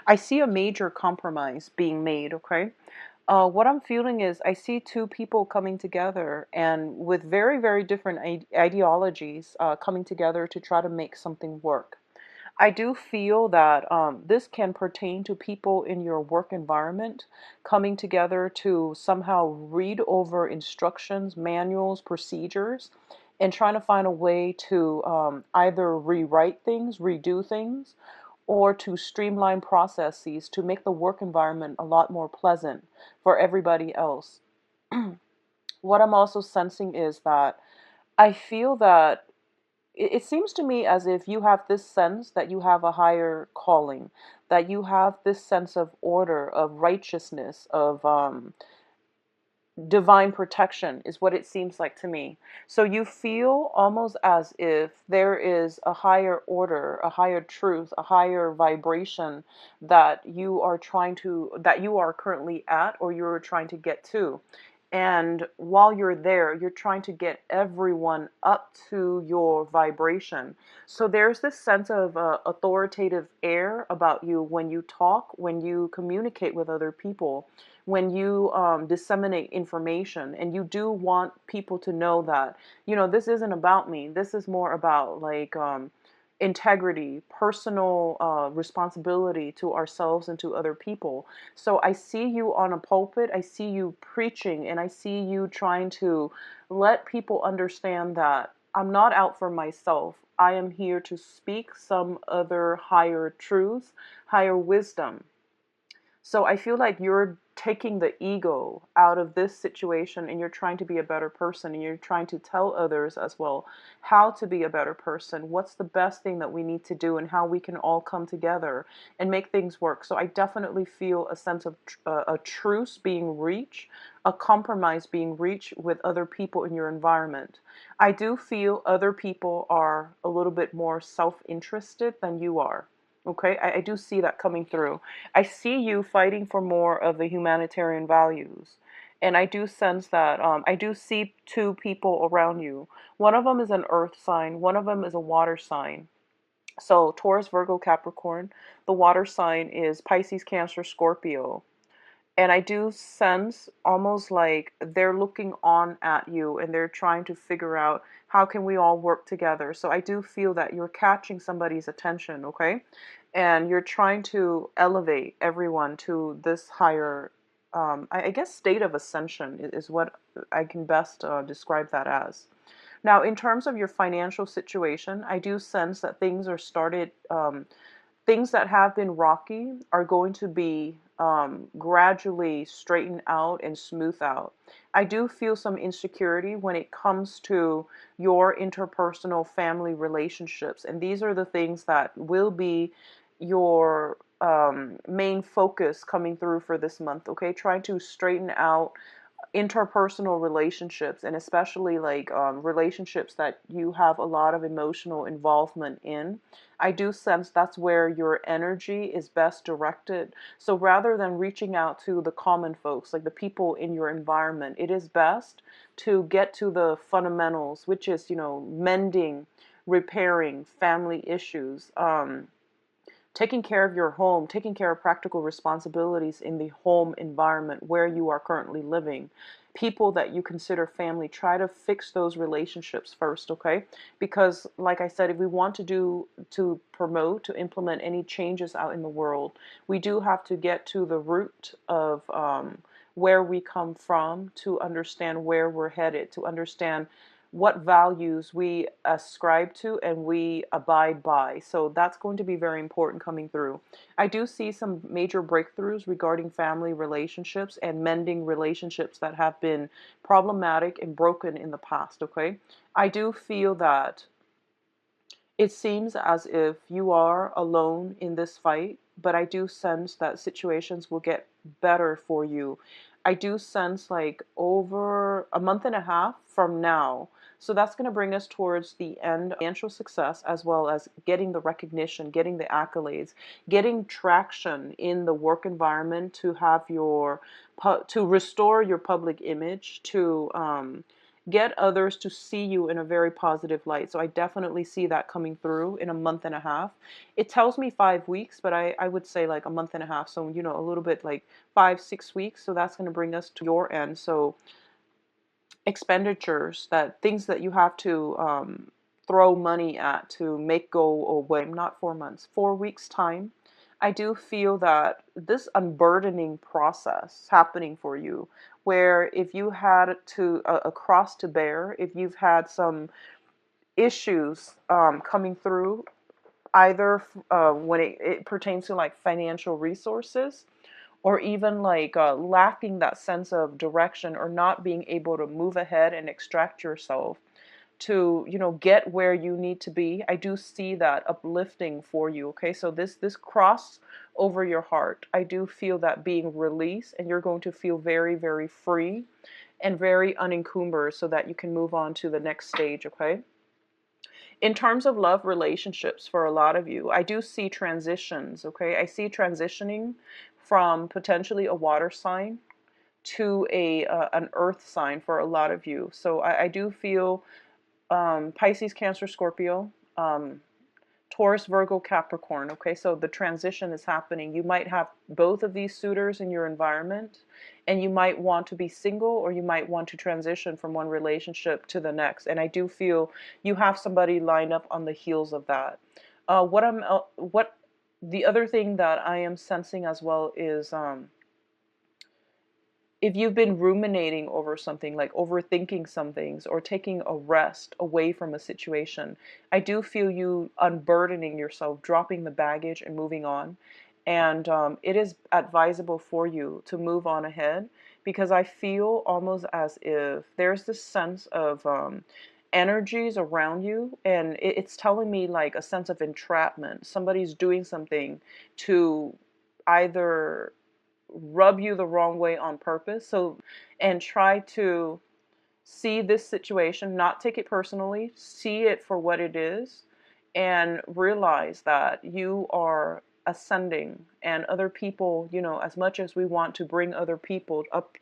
I see a major compromise being made, okay? What I'm feeling is I see two people coming together and with very, very different ideologies coming together to try to make something work. I do feel that this can pertain to people in your work environment coming together to somehow read over instructions, manuals, procedures, and trying to find a way to either rewrite things, redo things, or to streamline processes to make the work environment a lot more pleasant for everybody else. What I'm also sensing is that I feel that it seems to me as if you have this sense that you have a higher calling, that you have this sense of order, of righteousness, of divine protection, is what it seems like to me. So you feel almost as if there is a higher order, a higher truth, a higher vibration that you are that you are currently at, or you're trying to get to. And while you're there, you're trying to get everyone up to your vibration. So there's this sense of authoritative air about you when you talk, when you communicate with other people, when you disseminate information. And you do want people to know that, this isn't about me. This is more about like integrity, personal responsibility to ourselves and to other people. So I see you on a pulpit, I see you preaching, and I see you trying to let people understand that I'm not out for myself. I am here to speak some other higher truth, higher wisdom. So I feel like you're taking the ego out of this situation and you're trying to be a better person, and you're trying to tell others as well how to be a better person, what's the best thing that we need to do, and how we can all come together and make things work. So I definitely feel a sense of a truce being reached, a compromise being reached with other people in your environment. I do feel other people are a little bit more self-interested than you are. Okay, I do see that coming through. I see you fighting for more of the humanitarian values. And I do sense that I do see two people around you. One of them is an earth sign, one of them is a water sign. So Taurus, Virgo, Capricorn. The water sign is Pisces, Cancer, Scorpio. And I do sense almost like they're looking on at you and they're trying to figure out how can we all work together. So I do feel that you're catching somebody's attention, okay? And you're trying to elevate everyone to this higher, I guess, state of ascension is what I can best describe that as. Now, in terms of your financial situation, I do sense that things that have been rocky are going to be gradually straightened out and smooth out. I do feel some insecurity when it comes to your interpersonal family relationships, and these are the things that will be your main focus coming through for this month, okay? Trying to straighten out interpersonal relationships, and especially like relationships that you have a lot of emotional involvement in. I do sense that's where your energy is best directed. So rather than reaching out to the common folks, like the people in your environment, it is best to get to the fundamentals, which is, mending, repairing family issues, taking care of your home, taking care of practical responsibilities in the home environment where you are currently living. People that you consider family, try to fix those relationships first, okay? Because, like I said, if we want to promote, to implement any changes out in the world, we do have to get to the root of where we come from, to understand where we're headed, to understand what values we ascribe to and we abide by. So that's going to be very important coming through. I do see some major breakthroughs regarding family relationships and mending relationships that have been problematic and broken in the past, okay? I do feel that it seems as if you are alone in this fight, but I do sense that situations will get better for you. I do sense like over a month and a half from now. So that's going to bring us towards the end of financial success, as well as getting the recognition, getting the accolades, getting traction in the work environment to have to restore your public image, to get others to see you in a very positive light. So I definitely see that coming through in a month and a half. It tells me 5 weeks, but I would say like a month and a half. So, you know, a little bit like 5, 6 weeks. So that's going to bring us to your end. So expenditures, that things that you have to throw money at to make go away. Not 4 months, 4 weeks time. I do feel that this unburdening process happening for you, where if you had to a cross to bear, if you've had some issues coming through, either when it pertains to like financial resources, or even like lacking that sense of direction, or not being able to move ahead and extract yourself to, you know, get where you need to be. I do see that uplifting for you. Okay, so this cross over your heart, I do feel that being released, and you're going to feel very, very free and very unencumbered, so that you can move on to the next stage. Okay, in terms of love relationships, for a lot of you, I do see transitions. Okay, I see transitioning from potentially a water sign to a an earth sign for a lot of you. So I do feel Pisces, Cancer, Scorpio, Taurus, Virgo, Capricorn. Okay, so the transition is happening. You might have both of these suitors in your environment, and you might want to be single, or you might want to transition from one relationship to the next. And I do feel you have somebody lined up on the heels of that. What the other thing that I am sensing as well is if you've been ruminating over something, like overthinking some things, or taking a rest away from a situation, I do feel you unburdening yourself, dropping the baggage and moving on. And it is advisable for you to move on ahead, because I feel almost as if there's this sense of energies around you, and it's telling me like a sense of entrapment. Somebody's doing something to either rub you the wrong way on purpose. So, and try to see this situation, not take it personally, see it for what it is, and realize that you are ascending, and other people, you know, as much as we want to bring other people up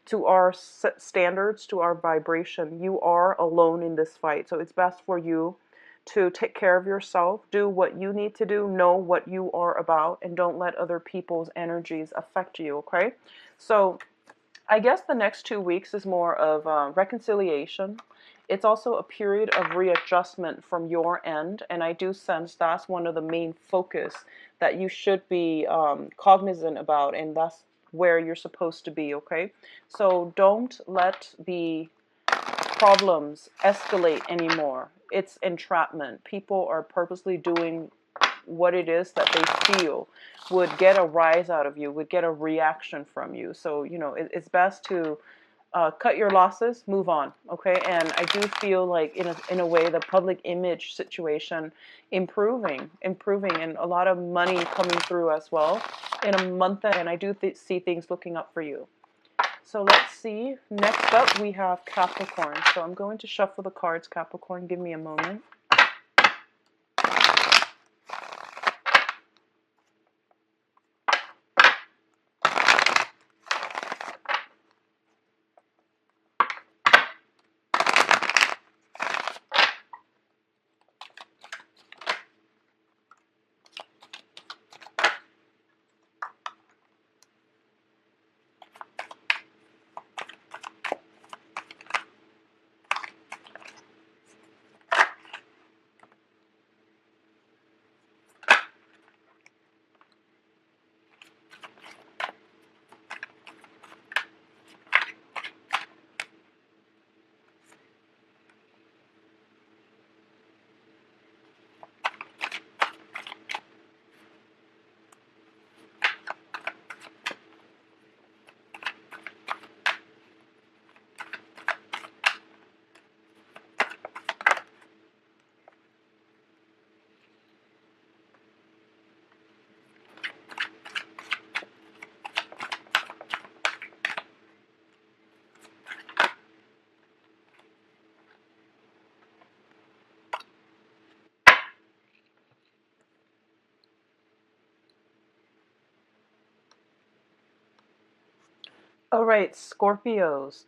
to our standards, to our vibration, you are alone in this fight. So it's best for you to take care of yourself, do what you need to do, know what you are about, and don't let other people's energies affect you. Okay, so I guess the next 2 weeks is more of reconciliation. It's also a period of readjustment from your end, and I do sense that's one of the main focus that you should be cognizant about, and that's where you're supposed to be. Okay, so don't let the problems escalate anymore. It's entrapment. People are purposely doing what it is that they feel would get a rise out of you, would get a reaction from you. So, you know, it's best to cut your losses, move on, okay? And I do feel like in a way the public image situation improving, and a lot of money coming through as well in a month, and I do see things looking up for you. So let's see. Next up, we have Capricorn. So I'm going to shuffle the cards, Capricorn. Give me a moment. All right, Scorpios.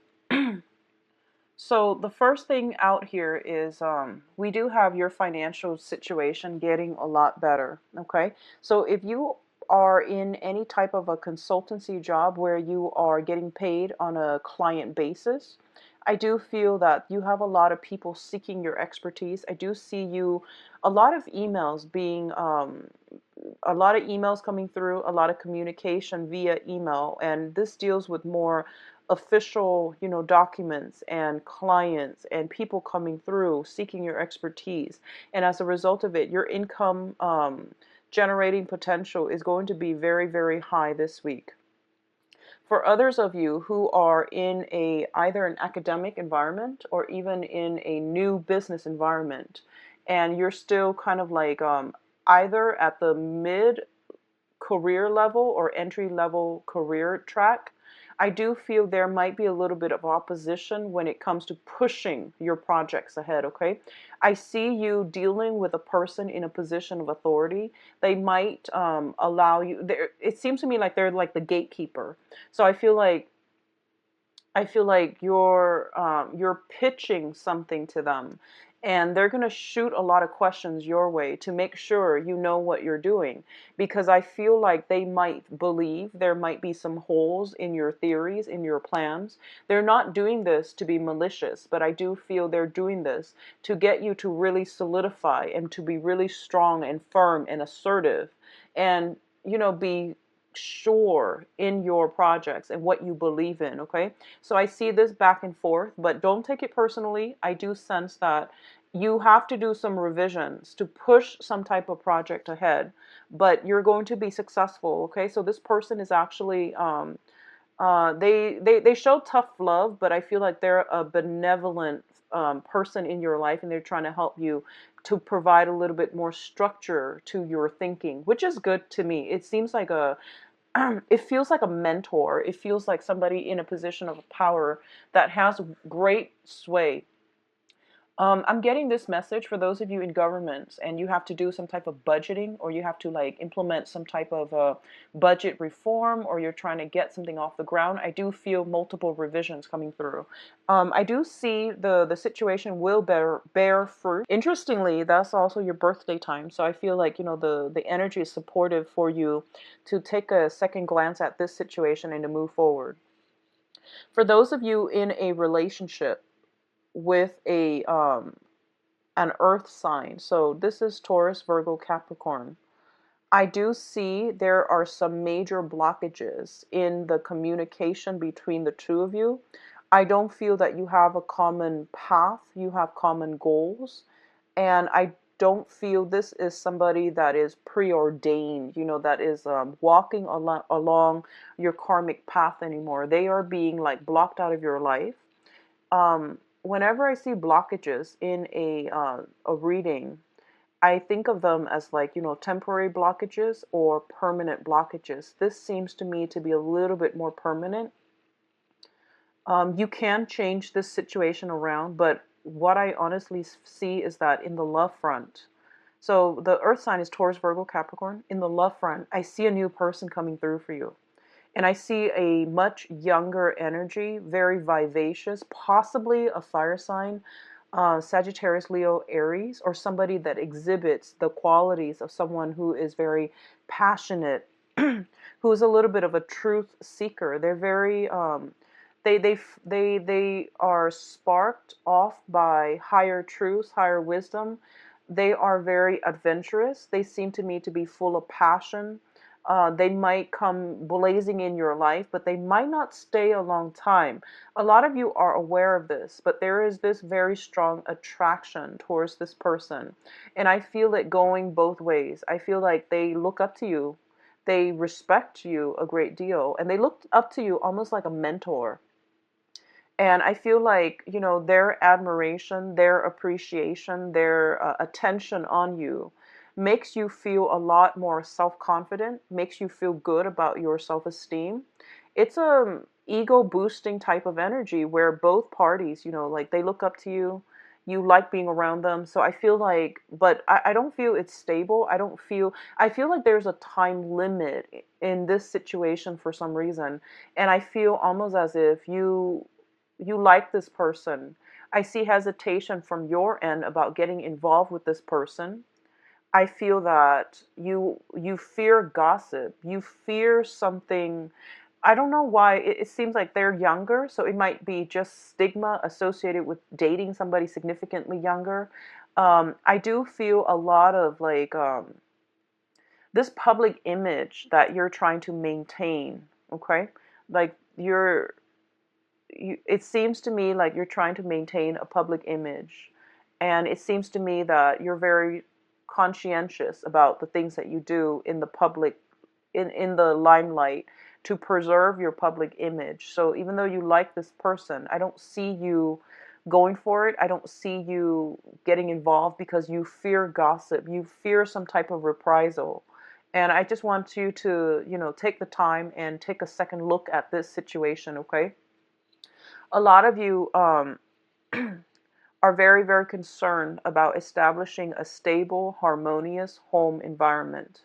So the first thing out here is we do have your financial situation getting a lot better. Okay, so if you are in any type of a consultancy job where you are getting paid on a client basis, I do feel that you have a lot of people seeking your expertise. I do see you, a lot of emails being a lot of emails coming through, a lot of communication via email, and this deals with more official, documents and clients and people coming through seeking your expertise. And as a result of it, your income generating potential is going to be very, very high this week. For others of you who are in either an academic environment or even in a new business environment, and you're still kind of like either at the mid career level or entry level career track, I do feel there might be a little bit of opposition when it comes to pushing your projects ahead, okay? I see you dealing with a person in a position of authority. They might allow you, it seems to me like they're like the gatekeeper. So I feel like you're pitching something to them, and they're going to shoot a lot of questions your way to make sure you know what you're doing, because I feel like they might believe there might be some holes in your theories, in your plans. They're not doing this to be malicious, but I do feel they're doing this to get you to really solidify and to be really strong and firm and assertive, and be sure in your projects and what you believe in, okay? So I see this back and forth, but don't take it personally. I do sense that you have to do some revisions to push some type of project ahead, but you're going to be successful, okay? So this person is actually, they show tough love, but I feel like they're a benevolent person in your life, and they're trying to help you to provide a little bit more structure to your thinking, which is good to me. It seems like it feels like a mentor. It feels like somebody in a position of power that has great sway. I'm getting this message for those of you in governments and you have to do some type of budgeting, or you have to like implement some type of budget reform, or you're trying to get something off the ground. I do feel multiple revisions coming through. I do see the situation will bear fruit. Interestingly, that's also your birthday time, so I feel like the energy is supportive for you to take a second glance at this situation and to move forward. For those of you in a relationship with an earth sign. So this is Taurus, Virgo, Capricorn. I do see there are some major blockages in the communication between the two of you. I don't feel that you have a common path, you have common goals, and I don't feel this is somebody that is preordained, that is walking along your karmic path anymore. They are being like blocked out of your life. Whenever I see blockages in a reading, I think of them as like, temporary blockages or permanent blockages. This seems to me to be a little bit more permanent. You can change this situation around, but what I honestly see is that in the love front, so the earth sign is Taurus, Virgo, Capricorn. In the love front, I see a new person coming through for you. And I see a much younger energy, very vivacious, possibly a fire sign, Sagittarius, Leo, Aries, or somebody that exhibits the qualities of someone who is very passionate, who is a little bit of a truth seeker. They're very, they are sparked off by higher truths, higher wisdom. They are very adventurous. They seem to me to be full of passion. They might come blazing in your life, but they might not stay a long time. A lot of you are aware of this, but there is this very strong attraction towards this person. And I feel it going both ways. I feel like they look up to you, they respect you a great deal, and they look up to you almost like a mentor. And I feel like, their admiration, their appreciation, their attention on you makes you feel a lot more self-confident, makes you feel good about your self-esteem. It's a ego boosting type of energy where both parties, like they look up to you, you like being around them. So I feel like, but I don't feel it's stable. I feel like there's a time limit in this situation for some reason. And I feel almost as if you like this person, I see hesitation from your end about getting involved with this person. I feel that you fear gossip. You fear something. I don't know why. It seems like they're younger, so it might be just stigma associated with dating somebody significantly younger. I do feel a lot of like this public image that you're trying to maintain. Okay, like it seems to me like you're trying to maintain a public image, and it seems to me that you're very conscientious about the things that you do in the public, in the limelight, to preserve your public image. So even though you like this person, I don't see you going for it. I don't see you getting involved because you fear gossip, you fear some type of reprisal. And I just want you to, take the time and take a second look at this situation. Okay, a lot of you are very, very concerned about establishing a stable, harmonious home environment.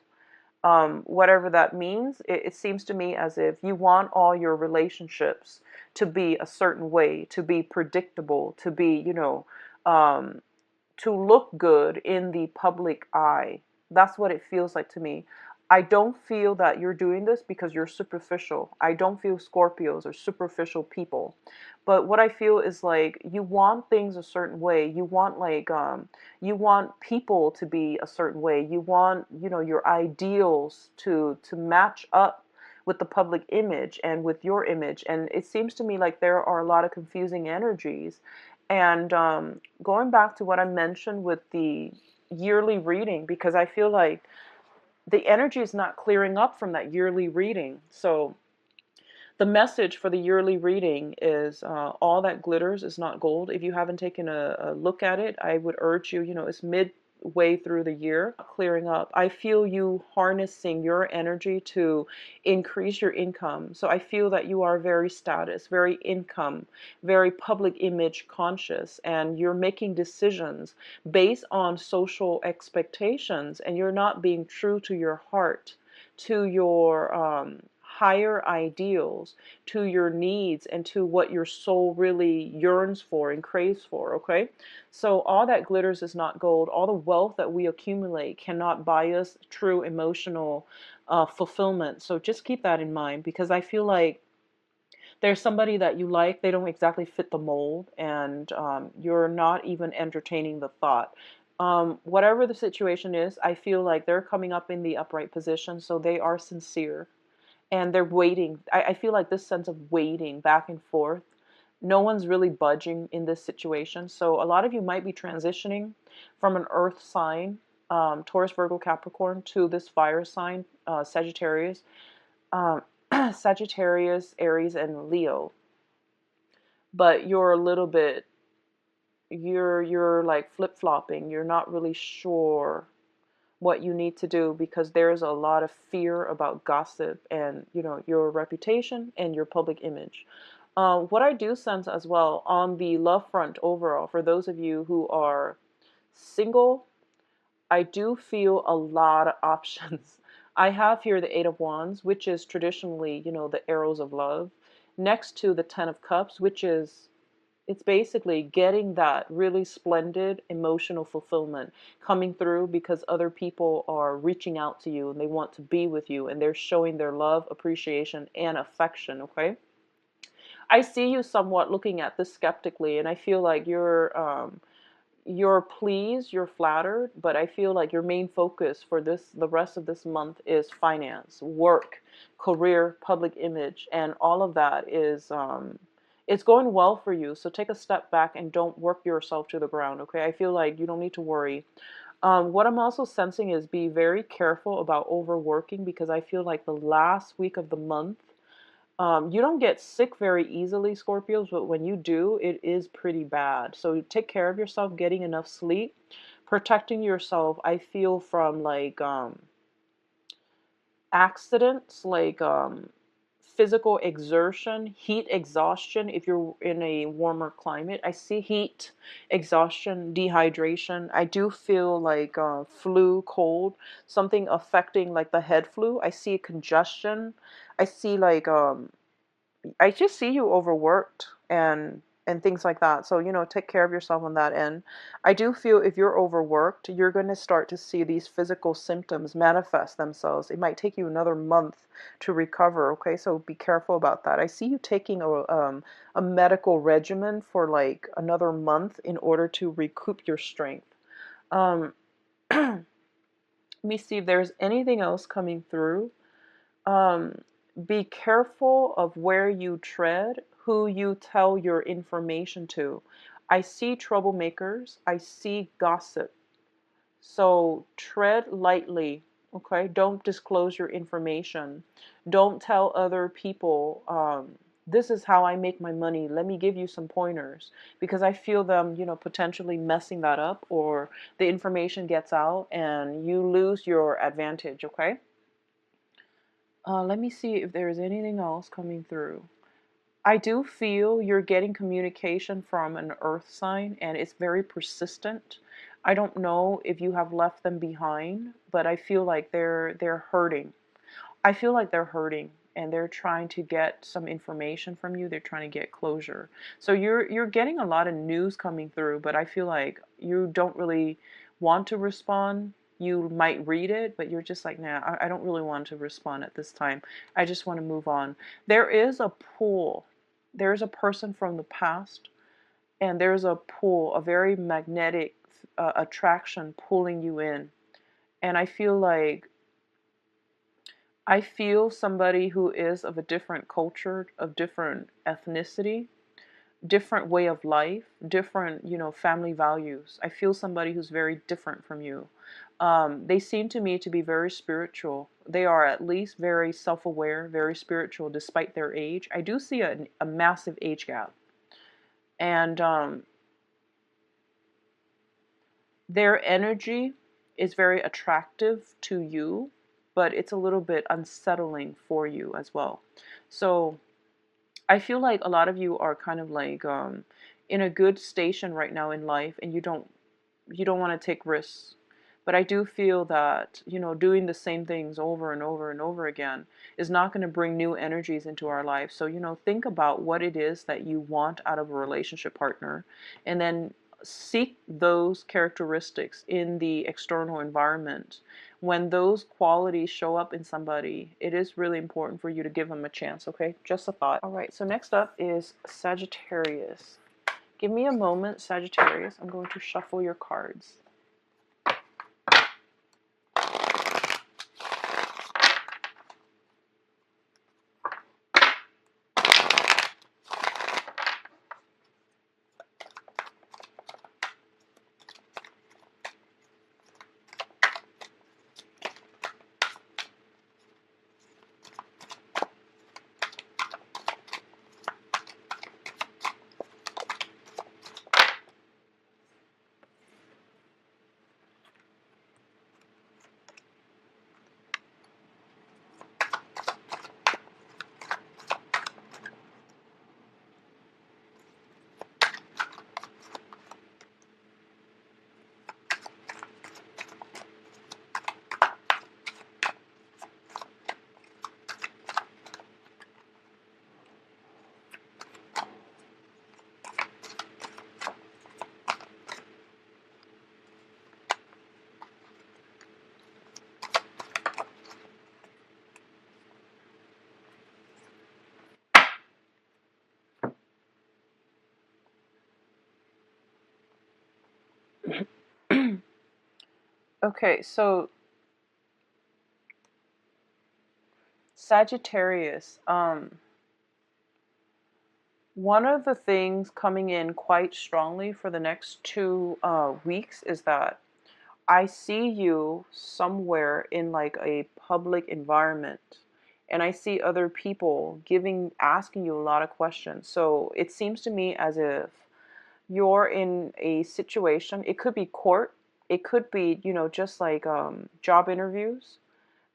Whatever that means, it seems to me as if you want all your relationships to be a certain way, to be predictable, to be, um, to look good in the public eye. That's what it feels like to me. I don't feel that you're doing this because you're superficial. I don't feel Scorpios are superficial people. But what I feel is like you want things a certain way. You want you want people to be a certain way. You want, your ideals to match up with the public image and with your image. And it seems to me like there are a lot of confusing energies. And going back to what I mentioned with the yearly reading, because I feel like the energy is not clearing up from that yearly reading. So the message for the yearly reading is all that glitters is not gold. If you haven't taken a look at it, I would urge you, it's midway through the year, clearing up. I feel you harnessing your energy to increase your income. So I feel that you are very status, very income, very public image conscious, and you're making decisions based on social expectations, and you're not being true to your heart, to your higher ideals, to your needs, and to what your soul really yearns for and craves for. Okay, so all that glitters is not gold. All the wealth that we accumulate cannot buy us true emotional fulfillment. So just keep that in mind, because I feel like there's somebody that you like, they don't exactly fit the mold, and you're not even entertaining the thought. Whatever the situation is, I feel like they're coming up in the upright position, so they are sincere, and they're waiting. I feel like this sense of waiting back and forth. No one's really budging in this situation. So a lot of you might be transitioning from an earth sign, Taurus, Virgo, Capricorn, to this fire sign, Sagittarius, um, Sagittarius, Aries, and Leo. But you're a little bit, you're like flip-flopping. You're not really sure what you need to do, because there's a lot of fear about gossip and, your reputation and your public image. What I do sense as well on the love front overall, for those of you who are single, I do feel a lot of options. I have here the Eight of Wands, which is traditionally, the arrows of love, next to the Ten of Cups, which is, it's basically getting that really splendid emotional fulfillment coming through because other people are reaching out to you and they want to be with you and they're showing their love, appreciation, and affection. Okay, I see you somewhat looking at this skeptically, and I feel like you're pleased, you're flattered, but I feel like your main focus for the rest of this month is finance, work, career, public image, and all of that is it's going well for you. So take a step back and don't work yourself to the ground. Okay, I feel like you don't need to worry. What I'm also sensing is be very careful about overworking, because I feel like the last week of the month, you don't get sick very easily, Scorpios, but when you do, it is pretty bad. So take care of yourself, getting enough sleep, protecting yourself. I feel from like accidents, like physical exertion, heat exhaustion if you're in a warmer climate. I see heat exhaustion, dehydration. I do feel like flu, cold, something affecting like the head flu. I see congestion. I see like I just see you overworked, and and things like that. So, take care of yourself on that end. I do feel if you're overworked, you're going to start to see these physical symptoms manifest themselves. It might take you another month to recover, okay? So be careful about that. I see you taking a medical regimen for like another month in order to recoup your strength. Um, Let me see if there's anything else coming through. Um, be careful of where you tread, who you tell your information to. I see troublemakers, I see gossip. So tread lightly, okay? Don't disclose your information. Don't tell other people, this is how I make my money. Let me give you some pointers. Because I feel them, potentially messing that up, or the information gets out and you lose your advantage, okay? Let me see if there's anything else coming through. I do feel you're getting communication from an earth sign and it's very persistent. I don't know if you have left them behind, but I feel like they're hurting. I feel like they're hurting and they're trying to get some information from you. They're trying to get closure. So you're getting a lot of news coming through, but I feel like you don't really want to respond. You might read it, but you're just like, nah, I don't really want to respond at this time. I just want to move on. There is a pull. There's a person from the past, and there's a pull, a very magnetic attraction pulling you in. And I feel somebody who is of a different culture, of different ethnicity, different way of life, different, family values. I feel somebody who's very different from you. They seem to me to be very spiritual. They are at least very self-aware, very spiritual, despite their age. I do see a massive age gap. And their energy is very attractive to you, but it's a little bit unsettling for you as well. So I feel like a lot of you are kind of like in a good station right now in life, and you don't want to take risks. But I do feel that, doing the same things over and over and over again is not going to bring new energies into our life. So, think about what it is that you want out of a relationship partner, and then seek those characteristics in the external environment. When those qualities show up in somebody, it is really important for you to give them a chance, okay? Just a thought. All right, so next up is Sagittarius. Give me a moment, Sagittarius. I'm going to shuffle your cards. Okay, so Sagittarius, one of the things coming in quite strongly for the next 2 weeks is that I see you somewhere in like a public environment, and I see other people asking you a lot of questions. So it seems to me as if you're in a situation. It could be court. It could be, just like job interviews.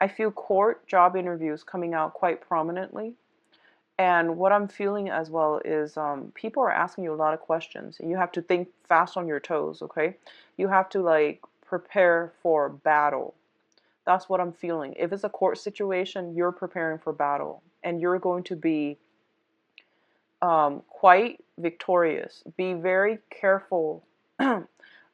I feel court job interviews coming out quite prominently. And what I'm feeling as well is people are asking you a lot of questions. And you have to think fast on your toes, okay? You have to like prepare for battle. That's what I'm feeling. If it's a court situation, you're preparing for battle. And you're going to be quite victorious. Be very careful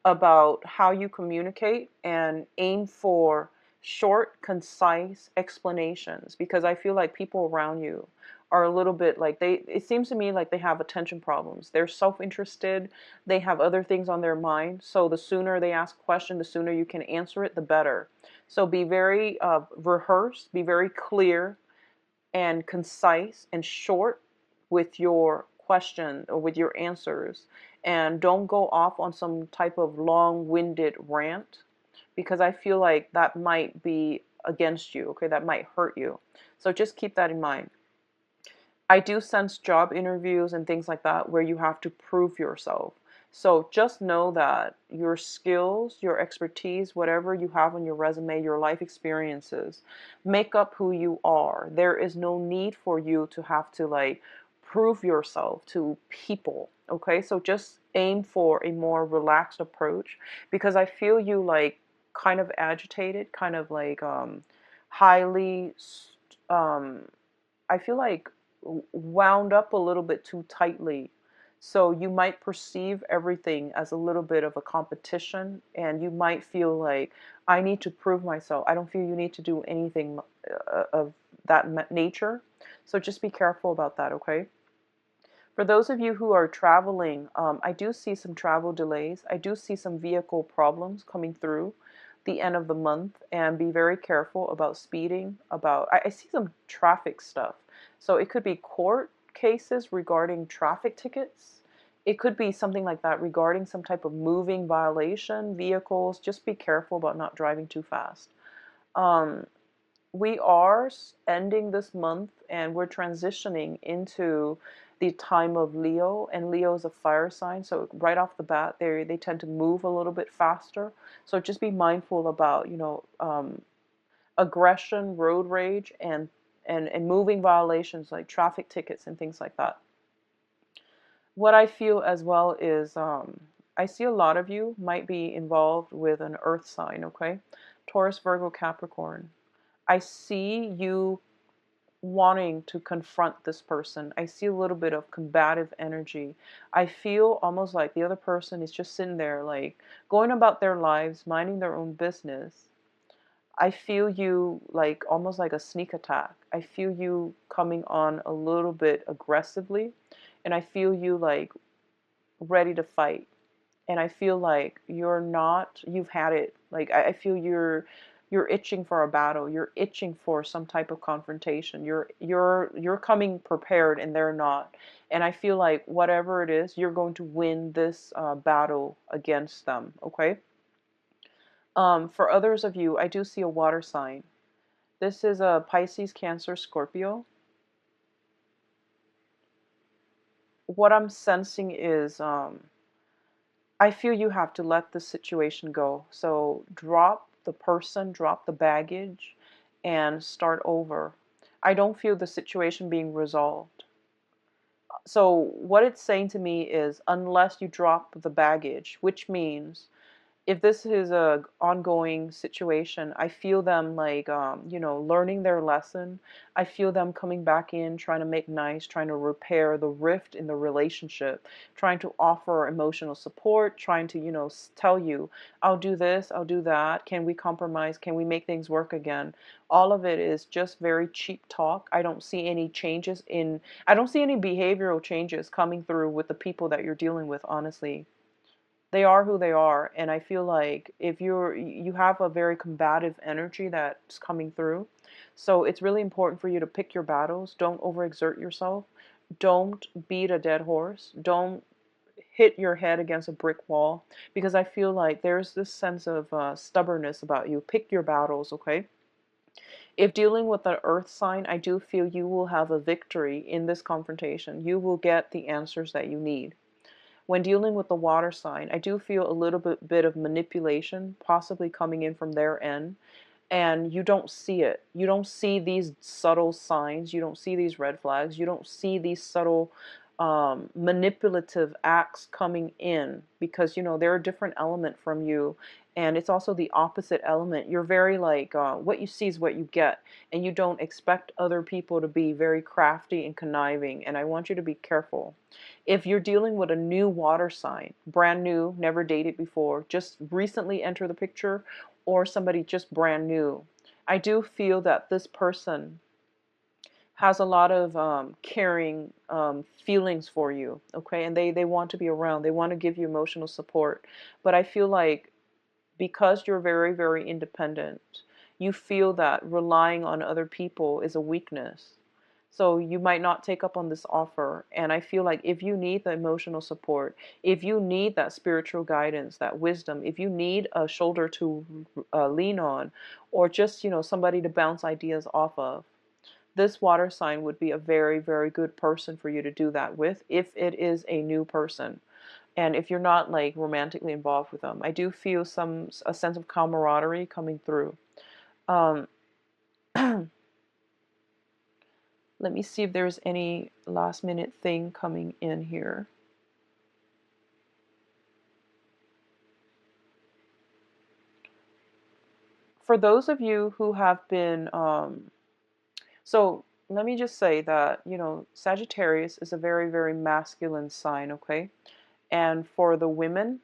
about how you communicate and aim for short, concise explanations, because I feel like people around you are a little bit like it seems to me like they have attention problems. They're self-interested. They have other things on their mind. So the sooner they ask a question, the sooner you can answer it, the better. So be very rehearsed, be very clear and concise and short with your question or with your answers. And don't go off on some type of long-winded rant, because I feel like that might be against you, okay? That might hurt you. So just keep that in mind. I do sense job interviews and things like that where you have to prove yourself. So just know that your skills, your expertise, whatever you have on your resume, your life experiences, make up who you are. There is no need for you to have to like prove yourself to people. Okay, so just aim for a more relaxed approach, because I feel you like kind of agitated, kind of like highly um, I feel like wound up a little bit too tightly. So you might perceive everything as a little bit of a competition, and you might feel like, I need to prove myself. I don't feel you need to do anything of that nature. So just be careful about that, okay? For those of you who are traveling, I do see some travel delays. I do see some vehicle problems coming through the end of the month, and be very careful about speeding. I see some traffic stuff. So it could be court cases regarding traffic tickets. It could be something like that regarding some type of moving violation, vehicles. Just be careful about not driving too fast. Um, we are ending this month and we're transitioning into the time of Leo, and Leo is a fire sign, so right off the bat they tend to move a little bit faster. So just be mindful about, aggression, road rage, and moving violations like traffic tickets and things like that. What I feel as well is I see a lot of you might be involved with an earth sign, okay? Taurus, Virgo, Capricorn. I see you wanting to confront this person. I see a little bit of combative energy. I feel almost like the other person is just sitting there, like going about their lives, minding their own business. I feel you like almost like a sneak attack. I feel you coming on a little bit aggressively, and I feel you like ready to fight. And I feel like you've had it. Like I feel you're itching for a battle. You're itching for some type of confrontation. You're coming prepared and they're not. And I feel like whatever it is, you're going to win this battle against them. Okay. For others of you, I do see a water sign. This is a Pisces, Cancer, Scorpio. What I'm sensing is I feel you have to let the situation go. So drop the person, drop the baggage, and start over. I don't feel the situation being resolved. So what it's saying to me is, unless you drop the baggage, which means if this is a ongoing situation, I feel them like, learning their lesson. I feel them coming back in, trying to make nice, trying to repair the rift in the relationship, trying to offer emotional support, trying to, tell you, I'll do this, I'll do that. Can we compromise? Can we make things work again? All of it is just very cheap talk. I don't see any behavioral changes coming through with the people that you're dealing with, honestly. They are who they are, and I feel like if you have a very combative energy that's coming through. So it's really important for you to pick your battles. Don't overexert yourself. Don't beat a dead horse. Don't hit your head against a brick wall, because I feel like there's this sense of stubbornness about you. Pick your battles, okay? If dealing with the earth sign, I do feel you will have a victory in this confrontation. You will get the answers that you need. When dealing with the water sign, I do feel a little bit of manipulation possibly coming in from their end, and you don't see it. You don't see these subtle signs. You don't see these red flags. You don't see these subtle manipulative acts coming in, because, they're a different element from you, And it's also the opposite element. You're very like, what you see is what you get, and you don't expect other people to be very crafty and conniving. And I want you to be careful. If you're dealing with a new water sign, brand new, never dated before, just recently enter the picture, or somebody just brand new, I do feel that this person has a lot of caring feelings for you, okay? And they want to be around, they want to give you emotional support. But I feel like because you're very, very independent, you feel that relying on other people is a weakness. So you might not take up on this offer. And I feel like if you need the emotional support, if you need that spiritual guidance, that wisdom, if you need a shoulder to lean on, or just, somebody to bounce ideas off of, this water sign would be a very, very good person for you to do that with if it is a new person. And if you're not like romantically involved with them, I do feel a sense of camaraderie coming through. Um, Let me see if there's any last minute thing coming in here. For those of you who have been, so let me just say that, Sagittarius is a very, very masculine sign, okay? And for the women,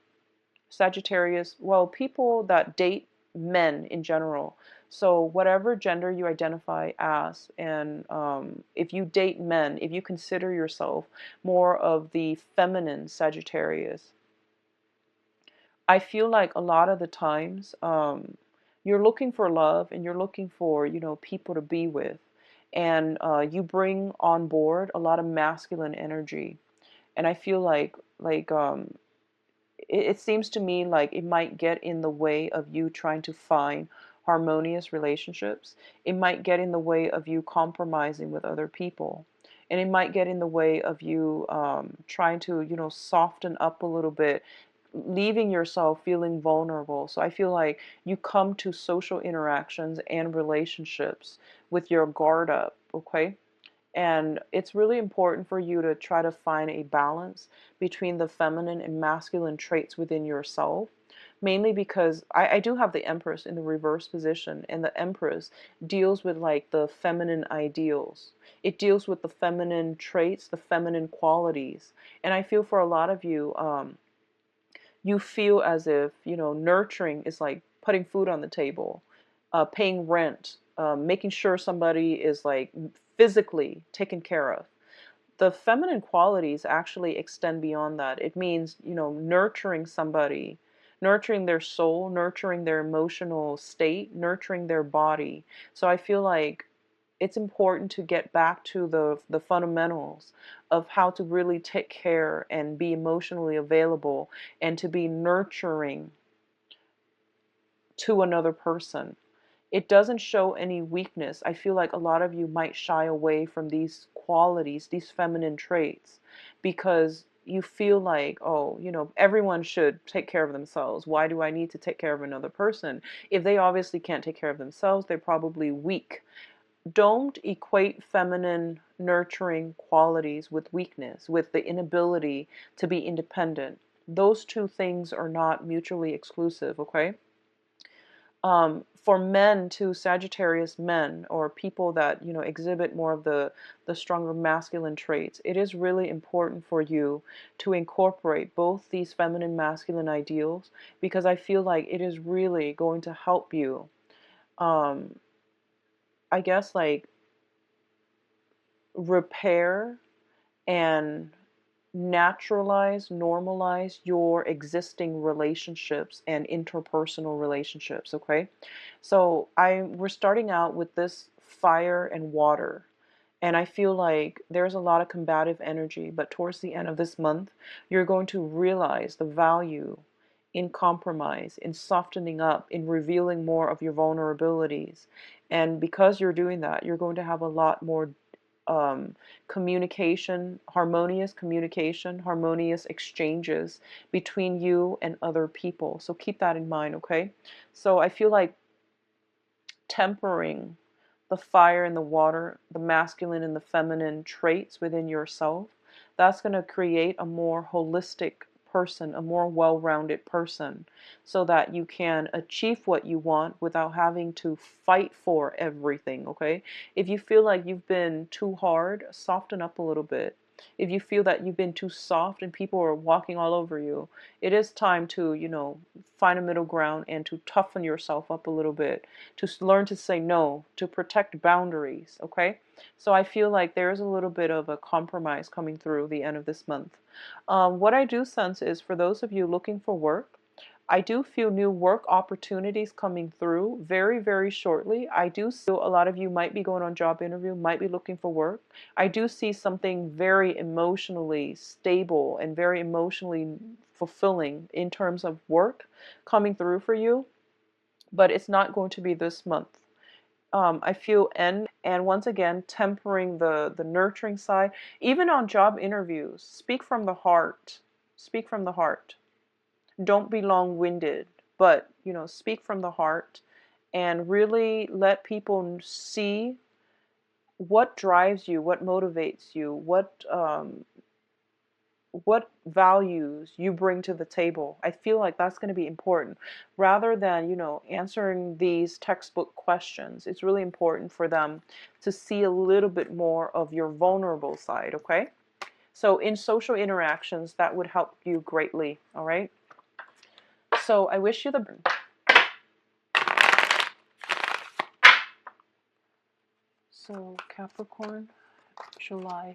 Sagittarius, well, people that date men in general. So whatever gender you identify as, and if you date men, if you consider yourself more of the feminine Sagittarius, I feel like a lot of the times you're looking for love and you're looking for, people to be with. And you bring on board a lot of masculine energy. And I feel like it seems to me like it might get in the way of you trying to find harmonious relationships. It might get in the way of you compromising with other people. And it might get in the way of you trying to, soften up a little bit, leaving yourself feeling vulnerable. So I feel like you come to social interactions and relationships with your guard up, okay? And it's really important for you to try to find a balance between the feminine and masculine traits within yourself. Mainly because I do have the Empress in the reverse position, and the Empress deals with like the feminine ideals. It deals with the feminine traits, the feminine qualities. And I feel for a lot of you, you feel as if, nurturing is like putting food on the table, paying rent, making sure somebody is like physically taken care of. The feminine qualities actually extend beyond that. It means, nurturing somebody, nurturing their soul, nurturing their emotional state, nurturing their body. So I feel like it's important to get back to the fundamentals of how to really take care and be emotionally available and to be nurturing to another person. It doesn't show any weakness. I feel like a lot of you might shy away from these qualities, these feminine traits, because you feel like, oh, everyone should take care of themselves. Why do I need to take care of another person? If they obviously can't take care of themselves, they're probably weak. Don't equate feminine nurturing qualities with weakness, with the inability to be independent. Those two things are not mutually exclusive, okay? For men too, Sagittarius men, or people that exhibit more of the stronger masculine traits, it is really important for you to incorporate both these feminine masculine ideals, because I feel like it is really going to help you, I guess, like repair and naturalize, normalize your existing relationships and interpersonal relationships, okay? So we're starting out with this fire and water. And I feel like there's a lot of combative energy, but towards the end of this month, you're going to realize the value in compromise, in softening up, in revealing more of your vulnerabilities. And because you're doing that, you're going to have a lot more communication, harmonious exchanges between you and other people. So keep that in mind, okay? So I feel like tempering the fire and the water, the masculine and the feminine traits within yourself, that's going to create a more holistic person, a more well-rounded person, so that you can achieve what you want without having to fight for everything, okay? If you feel like you've been too hard, soften up a little bit. If you feel that you've been too soft and people are walking all over you, it is time to, find a middle ground and to toughen yourself up a little bit, to learn to say no, to protect boundaries, okay? So I feel like there's a little bit of a compromise coming through the end of this month. What I do sense is for those of you looking for work, I do feel new work opportunities coming through very, very shortly. I do see a lot of you might be going on job interview, might be looking for work. I do see something very emotionally stable and very emotionally fulfilling in terms of work coming through for you, but it's not going to be this month. I feel and once again tempering the nurturing side. Even on job interviews, speak from the heart. Speak from the heart. Don't be long-winded, but speak from the heart and really let people see what drives you, what motivates you, what values you bring to the table. I feel like that's going to be important. Rather than, answering these textbook questions, it's really important for them to see a little bit more of your vulnerable side, okay? So in social interactions, that would help you greatly, all right? So I wish you the... So Capricorn, July.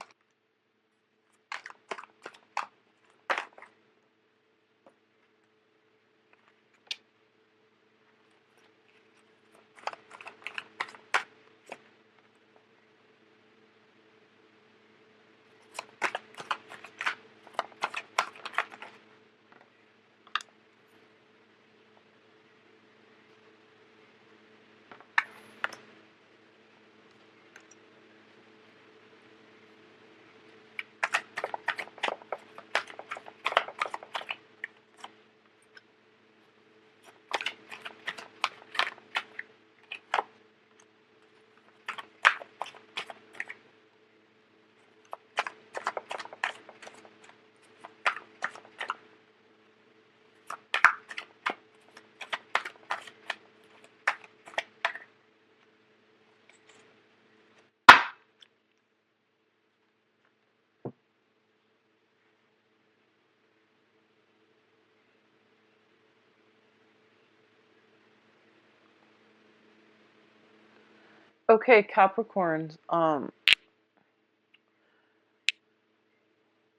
Okay, Capricorns,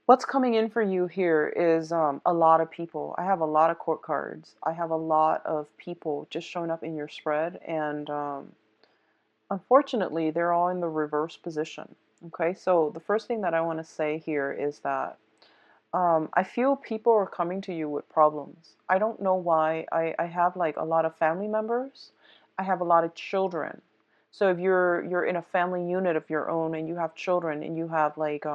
what's coming in for you here is a lot of people. I have a lot of court cards. I have a lot of people just showing up in your spread, and unfortunately, they're all in the reverse position. Okay, so the first thing that I want to say here is that I feel people are coming to you with problems. I don't know why. I have like a lot of family members. I have a lot of children. So if you're in a family unit of your own and you have children and you have like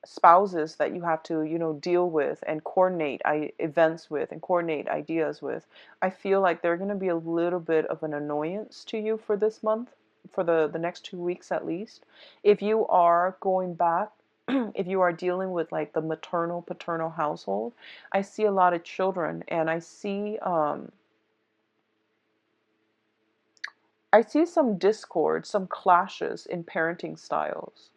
spouses that you have to, deal with and coordinate events with and coordinate ideas with, I feel like they're going to be a little bit of an annoyance to you for this month, for the next 2 weeks at least. If you are going back, if you are dealing with like the maternal paternal household, I see a lot of children, and I see some discord, some clashes in parenting styles.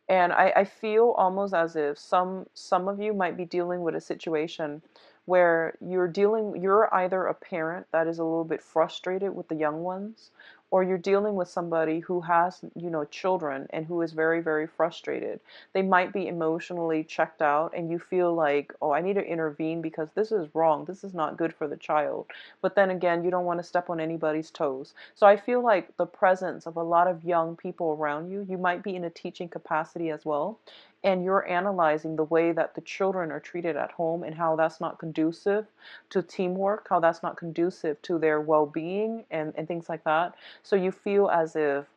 And I feel almost as if some of you might be dealing with a situation where you're either a parent that is a little bit frustrated with the young ones, or you're dealing with somebody who has, children and who is very, very frustrated. They might be emotionally checked out and you feel like, oh, I need to intervene because this is wrong. This is not good for the child. But then again, you don't want to step on anybody's toes. So I feel like the presence of a lot of young people around you, you might be in a teaching capacity as well, and you're analyzing the way that the children are treated at home and how that's not conducive to teamwork, how that's not conducive to their well-being and things like that. So you feel as if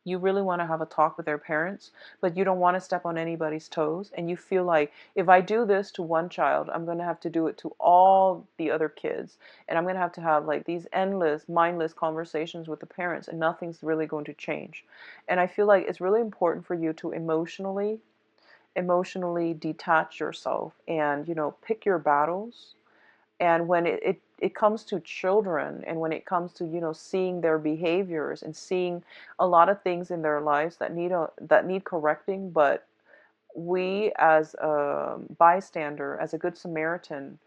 you really want to have a talk with their parents, but you don't want to step on anybody's toes. And you feel like if I do this to one child, I'm going to have to do it to all the other kids. And I'm going to have like these endless, mindless conversations with the parents, and nothing's really going to change. And I feel like it's really important for you to emotionally emotionally detach yourself and, pick your battles. And when it comes to children, and when it comes to, seeing their behaviors and seeing a lot of things in their lives that need correcting, but we as a bystander, as a good Samaritan,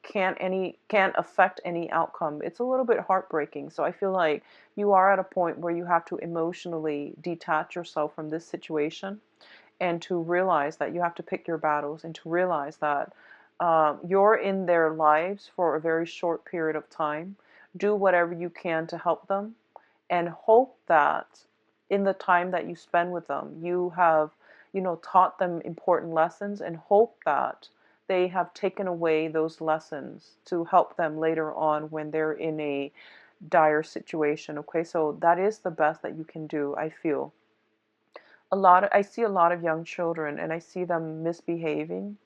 can't affect any outcome. It's a little bit heartbreaking. So I feel like you are at a point where you have to emotionally detach yourself from this situation, and to realize that you have to pick your battles, and to realize that you're in their lives for a very short period of time. Do whatever you can to help them, and hope that in the time that you spend with them, you have, taught them important lessons, and hope that they have taken away those lessons to help them later on when they're in a dire situation. Okay, so that is the best that you can do, I feel. I see a lot of young children, and I see them misbehaving.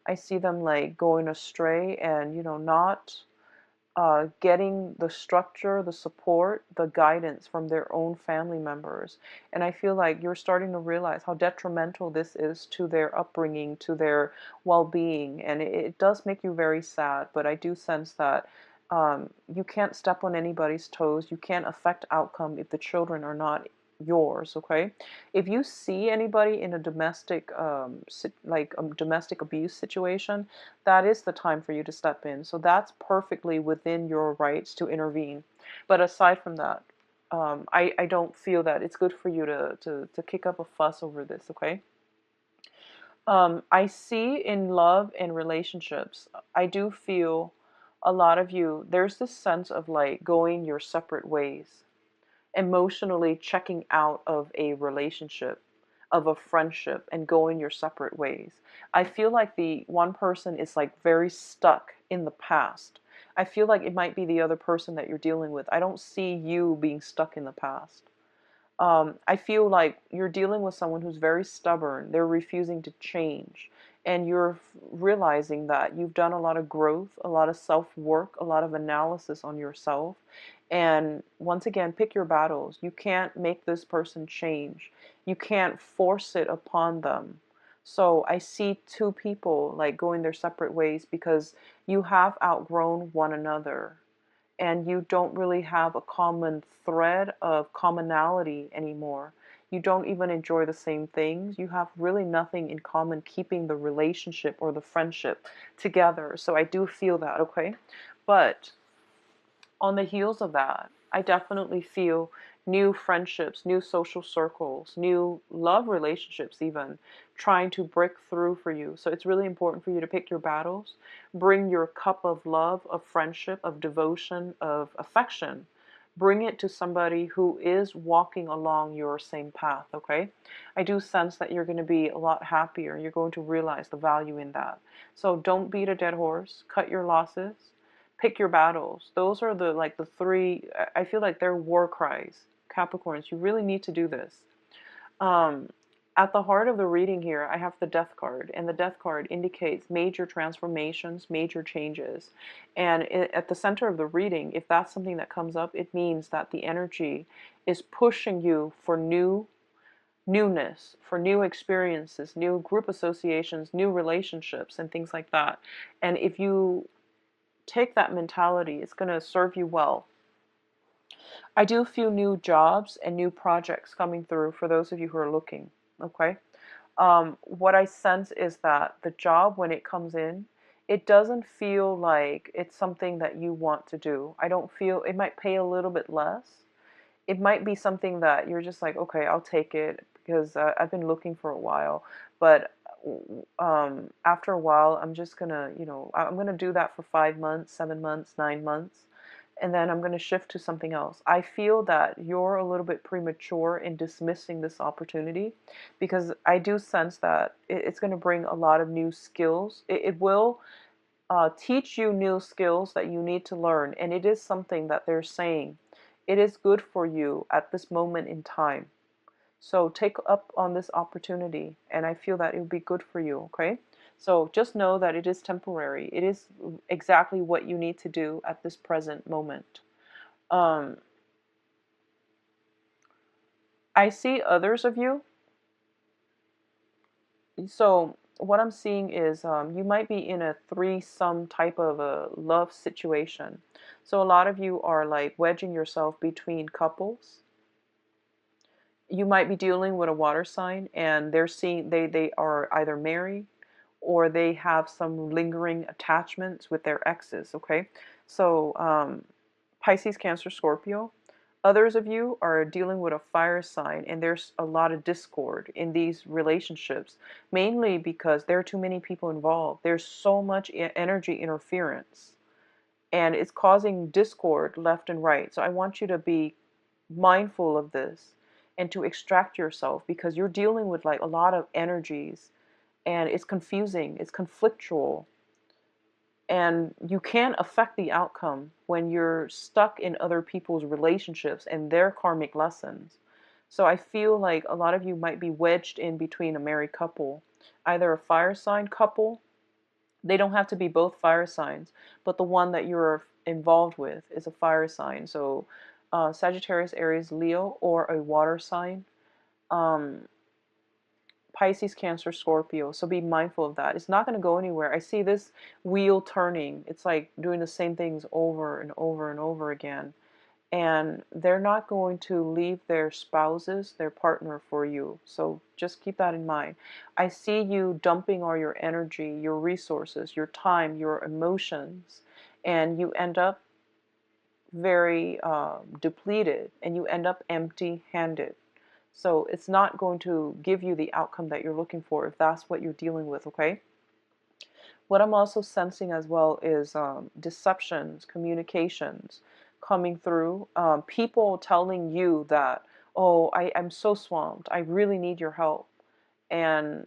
I see them like going astray, and, not getting the structure, the support, the guidance from their own family members. And I feel like you're starting to realize how detrimental this is to their upbringing, to their well-being. And it does make you very sad, but I do sense that you can't step on anybody's toes. You can't affect outcome if the children are not yours. Okay, if you see anybody in a domestic like a domestic abuse situation, that is the time for you to step in. So that's perfectly within your rights to intervene. But aside from that, I don't feel that it's good for you to kick up a fuss over this. Okay. I see in love and relationships, I do feel a lot of you, there's this sense of like going your separate ways, emotionally checking out of a relationship, of a friendship, and going your separate ways. I feel like the one person is like very stuck in the past. I feel like it might be the other person that you're dealing with. I don't see you being stuck in the past. I feel like you're dealing with someone who's very stubborn. They're refusing to change. And you're realizing that you've done a lot of growth, a lot of self work, a lot of analysis on yourself. And once again, pick your battles. You can't make this person change, you can't force it upon them. So I see two people like going their separate ways because you have outgrown one another, and you don't really have a common thread of commonality anymore. You don't even enjoy the same things. You have really nothing in common keeping the relationship or the friendship together. So I do feel that, okay? But on the heels of that, I definitely feel new friendships, new social circles, new love relationships, even trying to break through for you. So it's really important for you to pick your battles, bring your cup of love, of friendship, of devotion, of affection. Bring it to somebody who is walking along your same path, okay? I do sense that you're going to be a lot happier. You're going to realize the value in that. So don't beat a dead horse. Cut your losses, pick your battles. Those are the three. I feel like they're war cries. Capricorns, you really need to do this. Um, at the heart of the reading here, I have the Death card, and the Death card indicates major transformations, major changes. And at the center of the reading, if that's something that comes up, it means that the energy is pushing you for newness, for new experiences, new group associations, new relationships, and things like that. And if you take that mentality, it's going to serve you well. I do feel new jobs and new projects coming through for those of you who are looking. Okay. What I sense is that the job, when it comes in, it doesn't feel like it's something that you want to do. I don't feel it might pay a little bit less. It might be something that you're just like, okay, I'll take it because I've been looking for a while. But after a while, I'm just gonna, I'm gonna do that for 5 months, 7 months, 9 months, and then I'm gonna shift to something else. I feel that you're a little bit premature in dismissing this opportunity, because I do sense that it's gonna bring a lot of new skills. It will teach you new skills that you need to learn, and it is something that they're saying it is good for you at this moment in time. So take up on this opportunity, and I feel that it will be good for you, okay? So just know that it is temporary. It is exactly what you need to do at this present moment. Um, I see others of you. So what I'm seeing is you might be in a threesome type of a love situation. So a lot of you are like wedging yourself between couples. You might be dealing with a water sign, and they are either married or they have some lingering attachments with their exes. Okay, so Pisces, Cancer, Scorpio. Others of you are dealing with a fire sign, and there's a lot of discord in these relationships, mainly because there are too many people involved. There's so much energy interference, and it's causing discord left and right. So I want you to be mindful of this and to extract yourself, because you're dealing with like a lot of energies, and it's confusing, it's conflictual, and you can't affect the outcome when you're stuck in other people's relationships and their karmic lessons. So I feel like a lot of you might be wedged in between a married couple, either a fire sign couple. They don't have to be both fire signs, but the one that you're involved with is a fire sign. So Sagittarius, Aries, Leo, or a water sign. Um, Pisces, Cancer, Scorpio. So be mindful of that. It's not going to go anywhere. I see this wheel turning. It's like doing the same things over and over and over again. And they're not going to leave their spouses, their partner, for you. So just keep that in mind. I see you dumping all your energy, your resources, your time, your emotions, and you end up very depleted, and you end up empty-handed. So it's not going to give you the outcome that you're looking for if that's what you're dealing with, okay? What I'm also sensing as well is deceptions, communications coming through. People telling you that, oh, I'm so swamped. I really need your help. And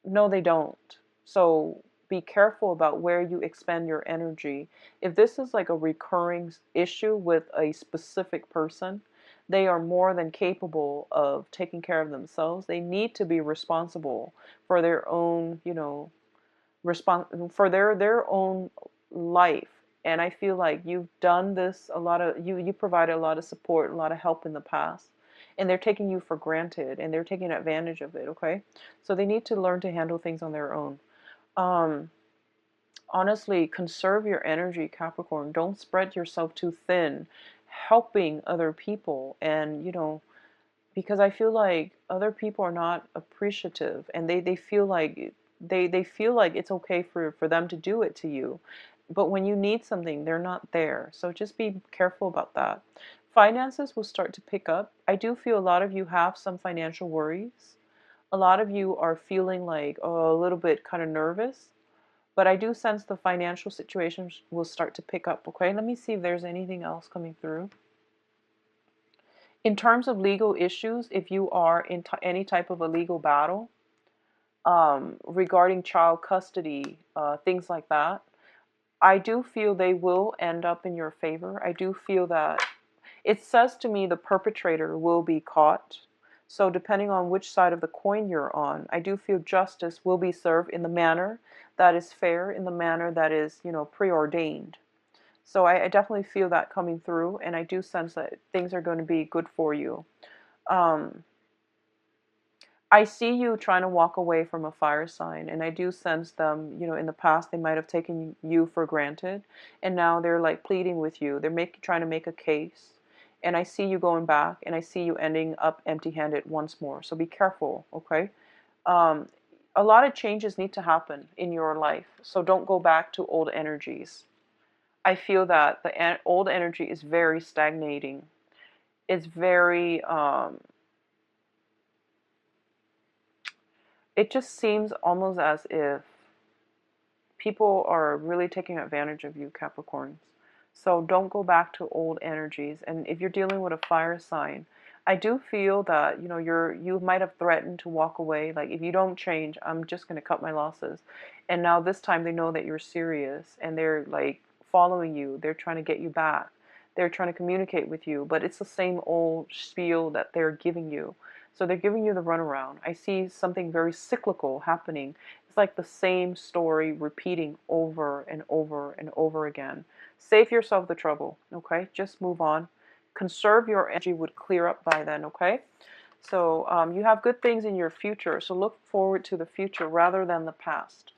no, they don't. So be careful about where you expend your energy. If this is like a recurring issue with a specific person, they are more than capable of taking care of themselves. They need to be responsible for their own, for their own life. And I feel like you've done this a lot of you provided a lot of support, a lot of help in the past, and they're taking you for granted, and they're taking advantage of it. Okay, so they need to learn to handle things on their own. um Honestly, conserve your energy, Capricorn. Don't spread yourself too thin helping other people. And because I feel like other people are not appreciative, and they feel like they feel like it's okay for them to do it to you. But when you need something, they're not there. So just be careful about that. Finances will start to pick up. I do feel a lot of you have some financial worries. A lot of you are feeling like, oh, a little bit kind of nervous. But I do sense the financial situation will start to pick up. Okay, let me see if there's anything else coming through. In terms of legal issues, if you are in any type of a legal battle regarding child custody, things like that, I do feel they will end up in your favor. I do feel that it says to me the perpetrator will be caught. So depending on which side of the coin you're on, I do feel justice will be served in the manner that is fair, in the manner that is, preordained. So I definitely feel that coming through, and I do sense that things are going to be good for you. Um, I see you trying to walk away from a fire sign, and I do sense them, in the past they might have taken you for granted, and now they're like pleading with you. They're trying to make a case, and I see you going back, and I see you ending up empty-handed once more. So be careful, okay? Um, a lot of changes need to happen in your life, so don't go back to old energies. I feel that the old energy is very stagnating. It's very, it just seems almost as if people are really taking advantage of you, Capricorns. So don't go back to old energies. And if you're dealing with a fire sign, I do feel that, you might have threatened to walk away. Like, if you don't change, I'm just going to cut my losses. And now this time they know that you're serious, and they're like following you. They're trying to get you back. They're trying to communicate with you, but it's the same old spiel that they're giving you. So they're giving you the runaround. I see something very cyclical happening. It's like the same story repeating over and over and over again. Save yourself the trouble, okay? Just move on. Conserve your energy, would clear up by then, okay? So you have good things in your future. So look forward to the future rather than the past.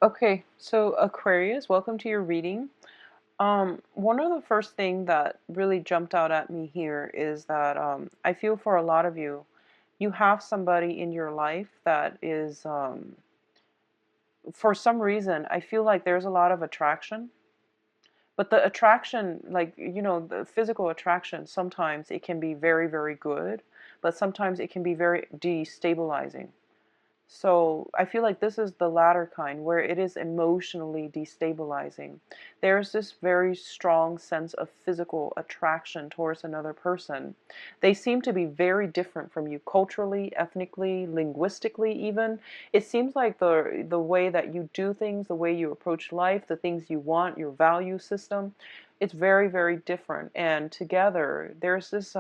Okay, so Aquarius, welcome to your reading. One of the first thing that really jumped out at me here is that I feel for a lot of you, you have somebody in your life that is, for some reason, I feel like there's a lot of attraction. But the attraction, like, the physical attraction, sometimes it can be very, very good, but sometimes it can be very destabilizing. So I feel like this is the latter kind where it is emotionally destabilizing. There's this very strong sense of physical attraction towards another person. They seem to be very different from you culturally, ethnically, linguistically even. It seems like the way that you do things, the way you approach life, the things you want, your value system, it's very, very different. And together there's this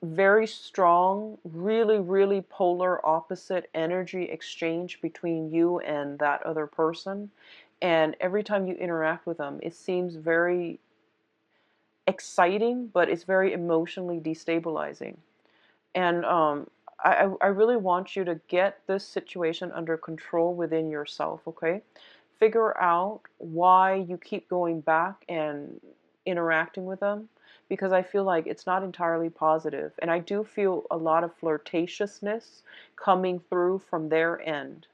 very strong, really, really polar opposite energy exchange between you and that other person. And every time you interact with them, it seems very exciting, but it's very emotionally destabilizing. And I really want you to get this situation under control within yourself, okay? Figure out why you keep going back and interacting with them, because I feel like it's not entirely positive. And I do feel a lot of flirtatiousness coming through from their end.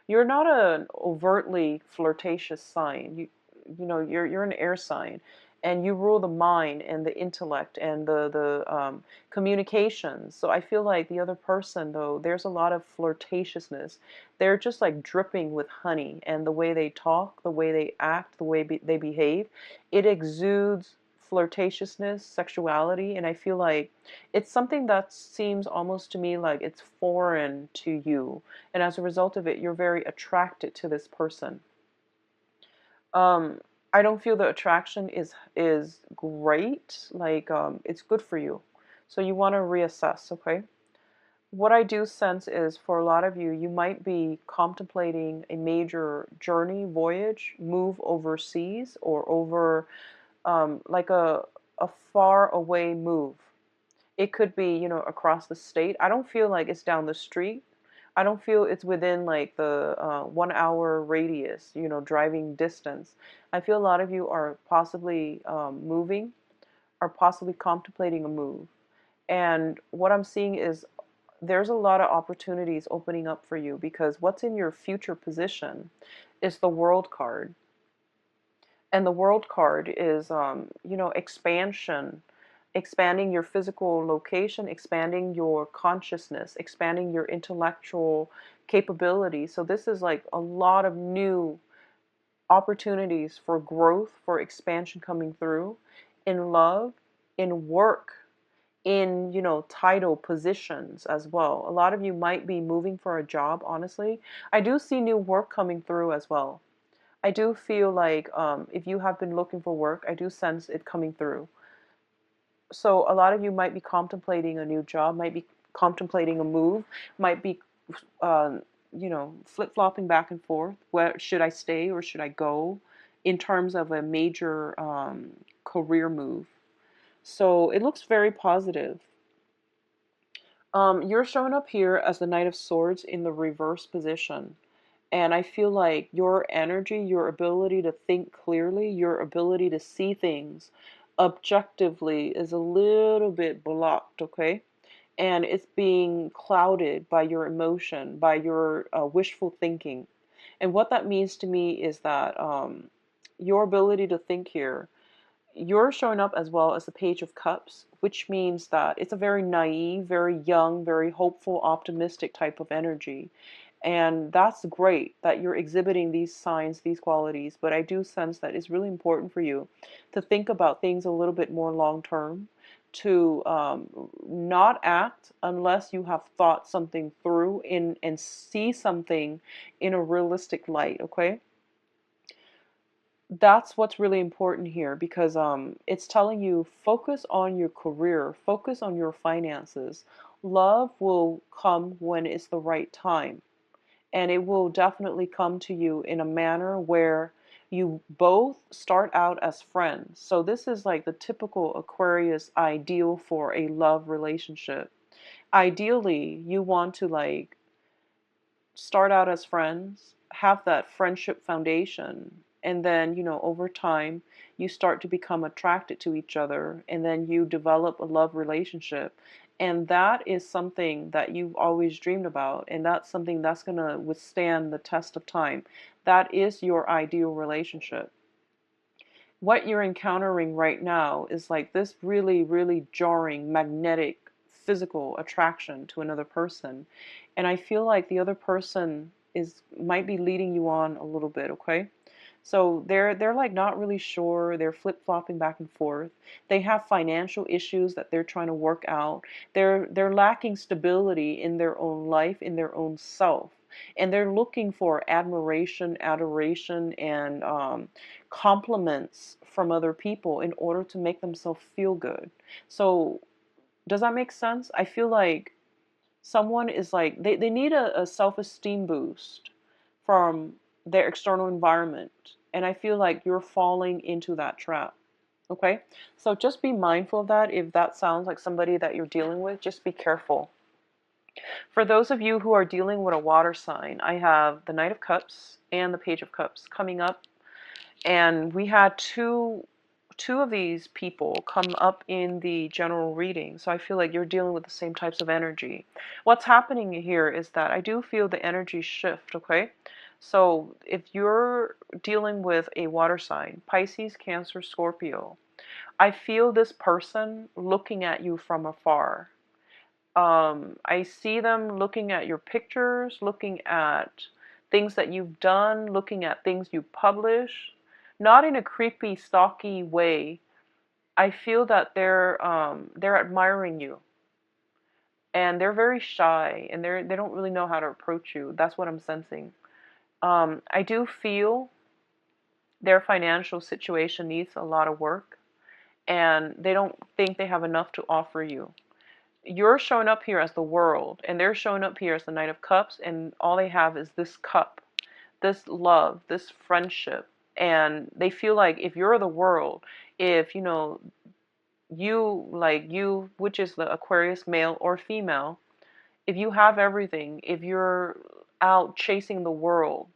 You're not an overtly flirtatious sign. You're an air sign, and you rule the mind and the intellect and the communications. So I feel like the other person, though, there's a lot of flirtatiousness. They're just like dripping with honey, and the way they talk, the way they act, the way they behave, it exudes flirtatiousness, sexuality, and I feel like it's something that seems almost to me like it's foreign to you, and as a result of it, you're very attracted to this person. Um, I don't feel the attraction is great. Like it's good for you, so you want to reassess. Okay. What I do sense is for a lot of you, you might be contemplating a major journey, voyage, move overseas, or over like a far away move. It could be, across the state. I don't feel like it's down the street. I don't feel it's within like the 1 hour radius, driving distance. I feel a lot of you are possibly moving, are possibly contemplating a move. And what I'm seeing is there's a lot of opportunities opening up for you, because what's in your future position is the World card. And the World card is, expansion, expanding your physical location, expanding your consciousness, expanding your intellectual capability. So this is like a lot of new opportunities for growth, for expansion coming through in love, in work, in, title positions as well. A lot of you might be moving for a job, honestly. I do see new work coming through as well. I do feel like if you have been looking for work, I do sense it coming through. So a lot of you might be contemplating a new job, might be contemplating a move, might be, flip-flopping back and forth. Where should I stay or should I go in terms of a major career move? So it looks very positive. You're showing up here as the Knight of Swords in the reverse position. And I feel like your energy, your ability to think clearly, your ability to see things objectively is a little bit blocked, okay? And it's being clouded by your emotion, by your wishful thinking. And what that means to me is that your ability to think here, you're showing up as well as the Page of Cups, which means that it's a very naive, very young, very hopeful, optimistic type of energy. And that's great that you're exhibiting these signs, these qualities, but I do sense that it's really important for you to think about things a little bit more long term, to not act unless you have thought something through and see something in a realistic light, okay? That's what's really important here because it's telling you focus on your career, focus on your finances. Love will come when it's the right time, and it will definitely come to you in a manner where you both start out as friends. So this is like the typical Aquarius ideal for a love relationship. Ideally, you want to like start out as friends, have that friendship foundation, and then, over time, you start to become attracted to each other, and then you develop a love relationship. And that is something that you've always dreamed about, and that's something that's going to withstand the test of time. That is your ideal relationship. What you're encountering right now is like this really, really jarring, magnetic, physical attraction to another person. And I feel like the other person is might be leading you on a little bit, okay? So they're like not really sure. They're flip-flopping back and forth. They have financial issues that they're trying to work out. They're lacking stability in their own life, in their own self. And they're looking for admiration, adoration, and compliments from other people in order to make themselves feel good. So does that make sense? I feel like someone is like they need a self-esteem boost from their external environment, and I feel like you're falling into that trap. Okay, so just be mindful of that. If that sounds like somebody that you're dealing with, just be careful. For those of you who are dealing with a water sign, I have the Knight of Cups and the Page of Cups coming up, and we had two of these people come up in the general reading. So I feel like you're dealing with the same types of energy. What's happening here is that I do feel the energy shift, okay? So if you're dealing with a water sign, Pisces, Cancer, Scorpio, I feel this person looking at you from afar. I see them looking at your pictures, looking at things that you've done, looking at things you publish, not in a creepy, stalky way. I feel that they're admiring you, and they're very shy, and they don't really know how to approach you. That's what I'm sensing. I do feel their financial situation needs a lot of work, and they don't think they have enough to offer you. You're showing up here as the world, and they're showing up here as the Knight of Cups, and all they have is this cup, this love, this friendship. And they feel like if you're the world, if you, which is the Aquarius male or female, if you have everything, if you're out chasing the world,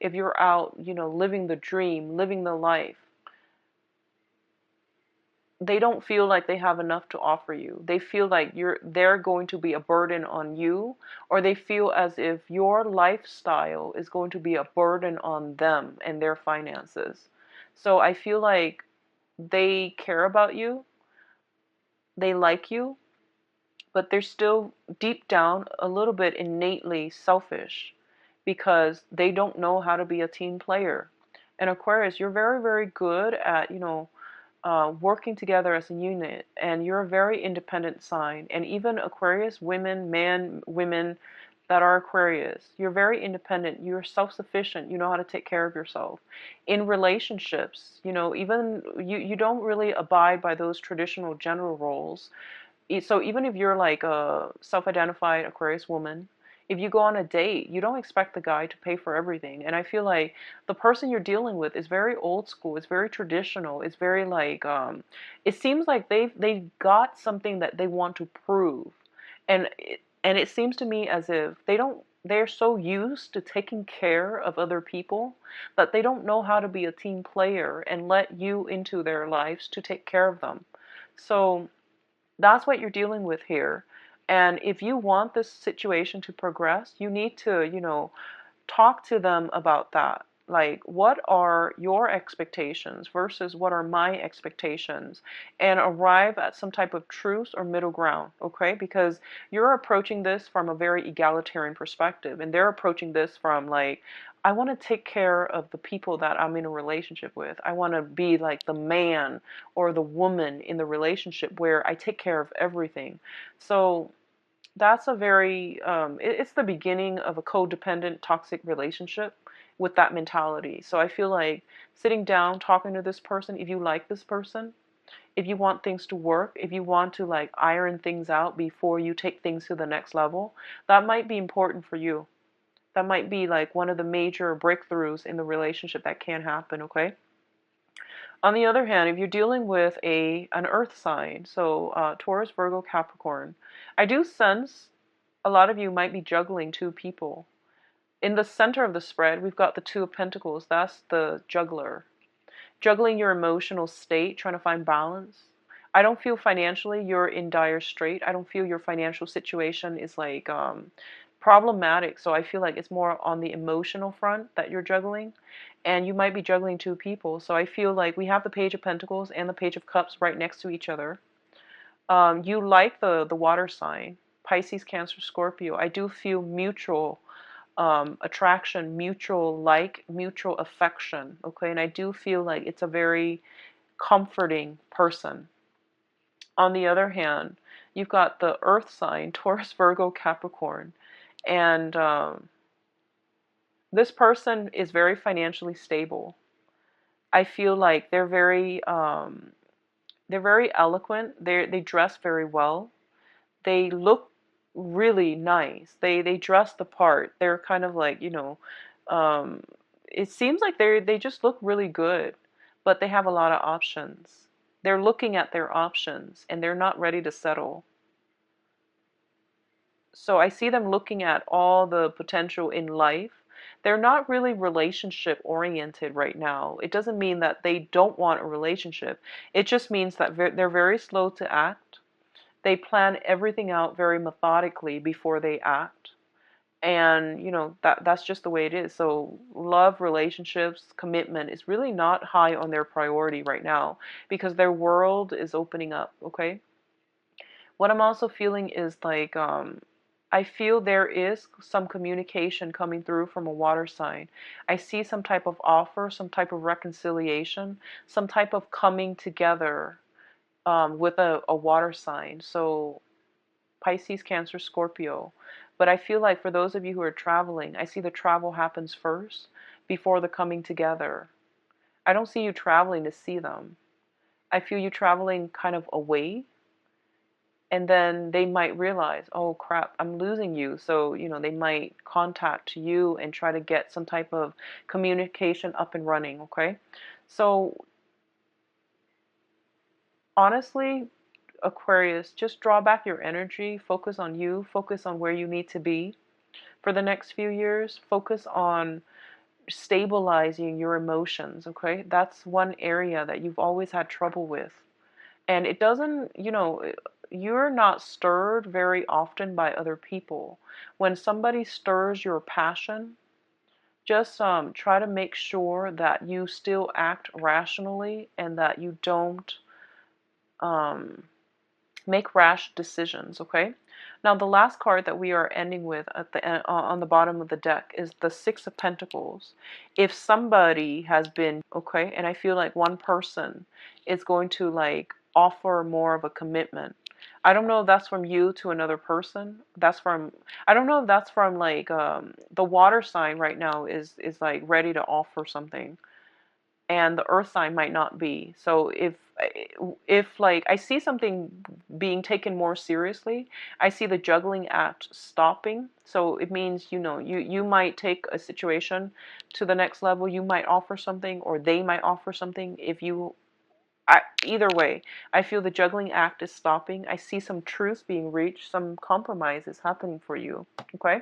if you're out, living the dream, living the life, they don't feel like they have enough to offer you. They feel like they're going to be a burden on you, or they feel as if your lifestyle is going to be a burden on them and their finances. So I feel like they care about you, they like you, but they're still deep down a little bit innately selfish because they don't know how to be a team player. And Aquarius, you're very, very good at, working together as a unit, and you're a very independent sign. And even Aquarius women, men, women that are Aquarius, you're very independent, you're self-sufficient, you know how to take care of yourself. In relationships, even you don't really abide by those traditional gender roles. So even if you're like a self-identified Aquarius woman, if you go on a date, you don't expect the guy to pay for everything. And I feel like the person you're dealing with is very old school. It's very traditional. It's very like it seems like they've got something that they want to prove. And it seems to me as if they're so used to taking care of other people that they don't know how to be a team player and let you into their lives to take care of them. So that's what you're dealing with here. And if you want this situation to progress, you need to, talk to them about that. Like, what are your expectations versus what are my expectations? And arrive at some type of truce or middle ground, okay? Because you're approaching this from a very egalitarian perspective, and they're approaching this from like, I want to take care of the people that I'm in a relationship with. I want to be like the man or the woman in the relationship where I take care of everything. So that's a very it's the beginning of a codependent toxic relationship with that mentality. So I feel like sitting down, talking to this person, if you like this person, if you want things to work, if you want to like iron things out before you take things to the next level, that might be important for you. That might be like one of the major breakthroughs in the relationship that can happen, okay? On the other hand, if you're dealing with an earth sign, so Taurus, Virgo, Capricorn, I do sense a lot of you might be juggling two people. In the center of the spread, we've got the Two of Pentacles. That's the juggler. Juggling your emotional state, trying to find balance. I don't feel financially you're in dire strait. I don't feel your financial situation is like problematic. So I feel like it's more on the emotional front that you're juggling. And you might be juggling two people. So I feel like we have the Page of Pentacles and the Page of Cups right next to each other. You like the water sign, Pisces, Cancer, Scorpio. I do feel mutual attraction, mutual affection. Okay, and I do feel like it's a very comforting person. On the other hand, you've got the Earth sign, Taurus, Virgo, Capricorn, and this person is very financially stable. I feel like they're very eloquent. They dress very well. They look really nice. They dress the part. They're kind of like, um, it seems like they just look really good, but they have a lot of options. They're looking at their options and they're not ready to settle. So I see them looking at all the potential in life. They're not really relationship oriented right now. It doesn't mean that they don't want a relationship. It just means that they're very slow to act. They plan everything out very methodically before they act. And that's just the way it is. So love, relationships, commitment is really not high on their priority right now because their world is opening up, okay? What I'm also feeling is like I feel there is some communication coming through from a water sign. I see some type of offer, some type of reconciliation, some type of coming together with a water sign. So Pisces, Cancer, Scorpio. But I feel like for those of you who are traveling, I see the travel happens first before the coming together. I don't see you traveling to see them. I feel you traveling kind of away, and then they might realize, oh crap, I'm losing you. So, they might contact you and try to get some type of communication up and running, okay? So, honestly, Aquarius, just draw back your energy, focus on you, focus on where you need to be for the next few years, focus on stabilizing your emotions, okay? That's one area that you've always had trouble with. And it doesn't, you're not stirred very often by other people. When somebody stirs your passion, just try to make sure that you still act rationally and that you don't um, make rash decisions, okay? Now, the last card that we are ending with at the on the bottom of the deck is the Six of Pentacles. If somebody has been, okay, and I feel like one person is going to like offer more of a commitment. I don't know if that's from you to another person. I don't know if that's from like the water sign right now is like ready to offer something and the earth sign might not be. So if like I see something being taken more seriously, I see the juggling act stopping. So it means you might take a situation to the next level. You might offer something or they might offer something if you Either way, I feel the juggling act is stopping. I see some truth being reached, some compromise is happening for you. Okay?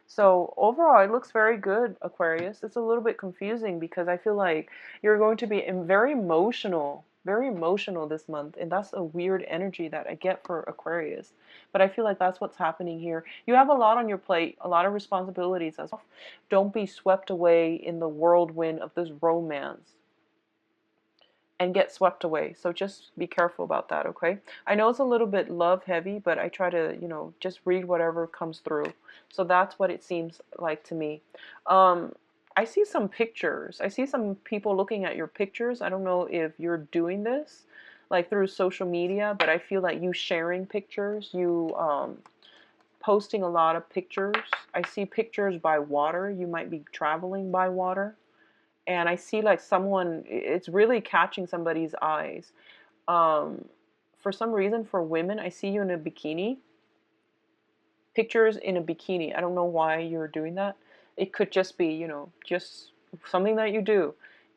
So overall, it looks very good, Aquarius. It's a little bit confusing because I feel like you're going to be very emotional this month, and that's a weird energy that I get for Aquarius. But I feel like that's what's happening here. You have a lot on your plate, a lot of responsibilities as well. Don't be swept away in the whirlwind of this romance and get swept away. So just be careful about that, okay? I know it's a little bit love heavy, but I try to, just read whatever comes through. So that's what it seems like to me. I see some pictures. I see some people looking at your pictures. I don't know if you're doing this like through social media, but I feel like you sharing pictures, you posting a lot of pictures. I see pictures by water. You might be traveling by water, and I see like someone, it's really catching somebody's eyes. Um, for some reason, for women, I see you in a bikini, pictures in a bikini. I don't know why you're doing that. It could just be, just something that you do.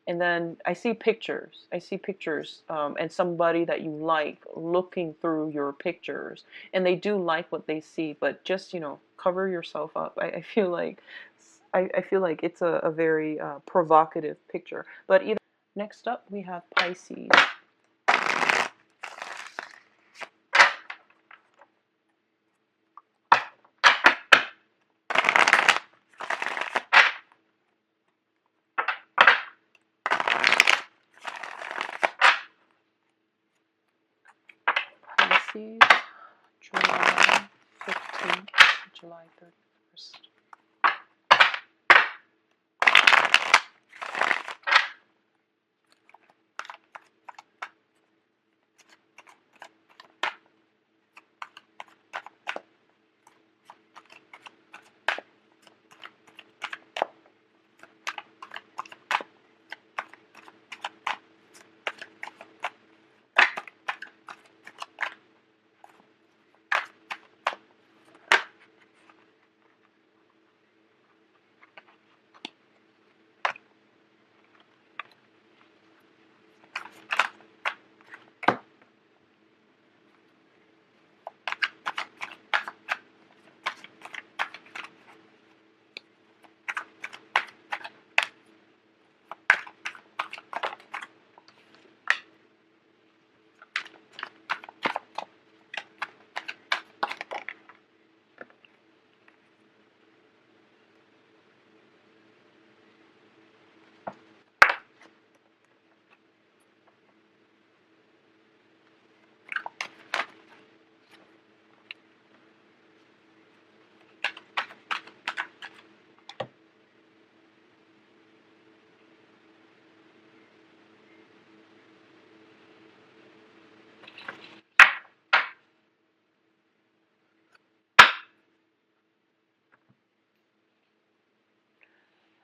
And then I see pictures, and somebody that you like looking through your pictures, and they do like what they see, but just, cover yourself up. I feel like I feel like it's a very provocative picture. But either next up we have Pisces. Pisces, July 15th, July 31st.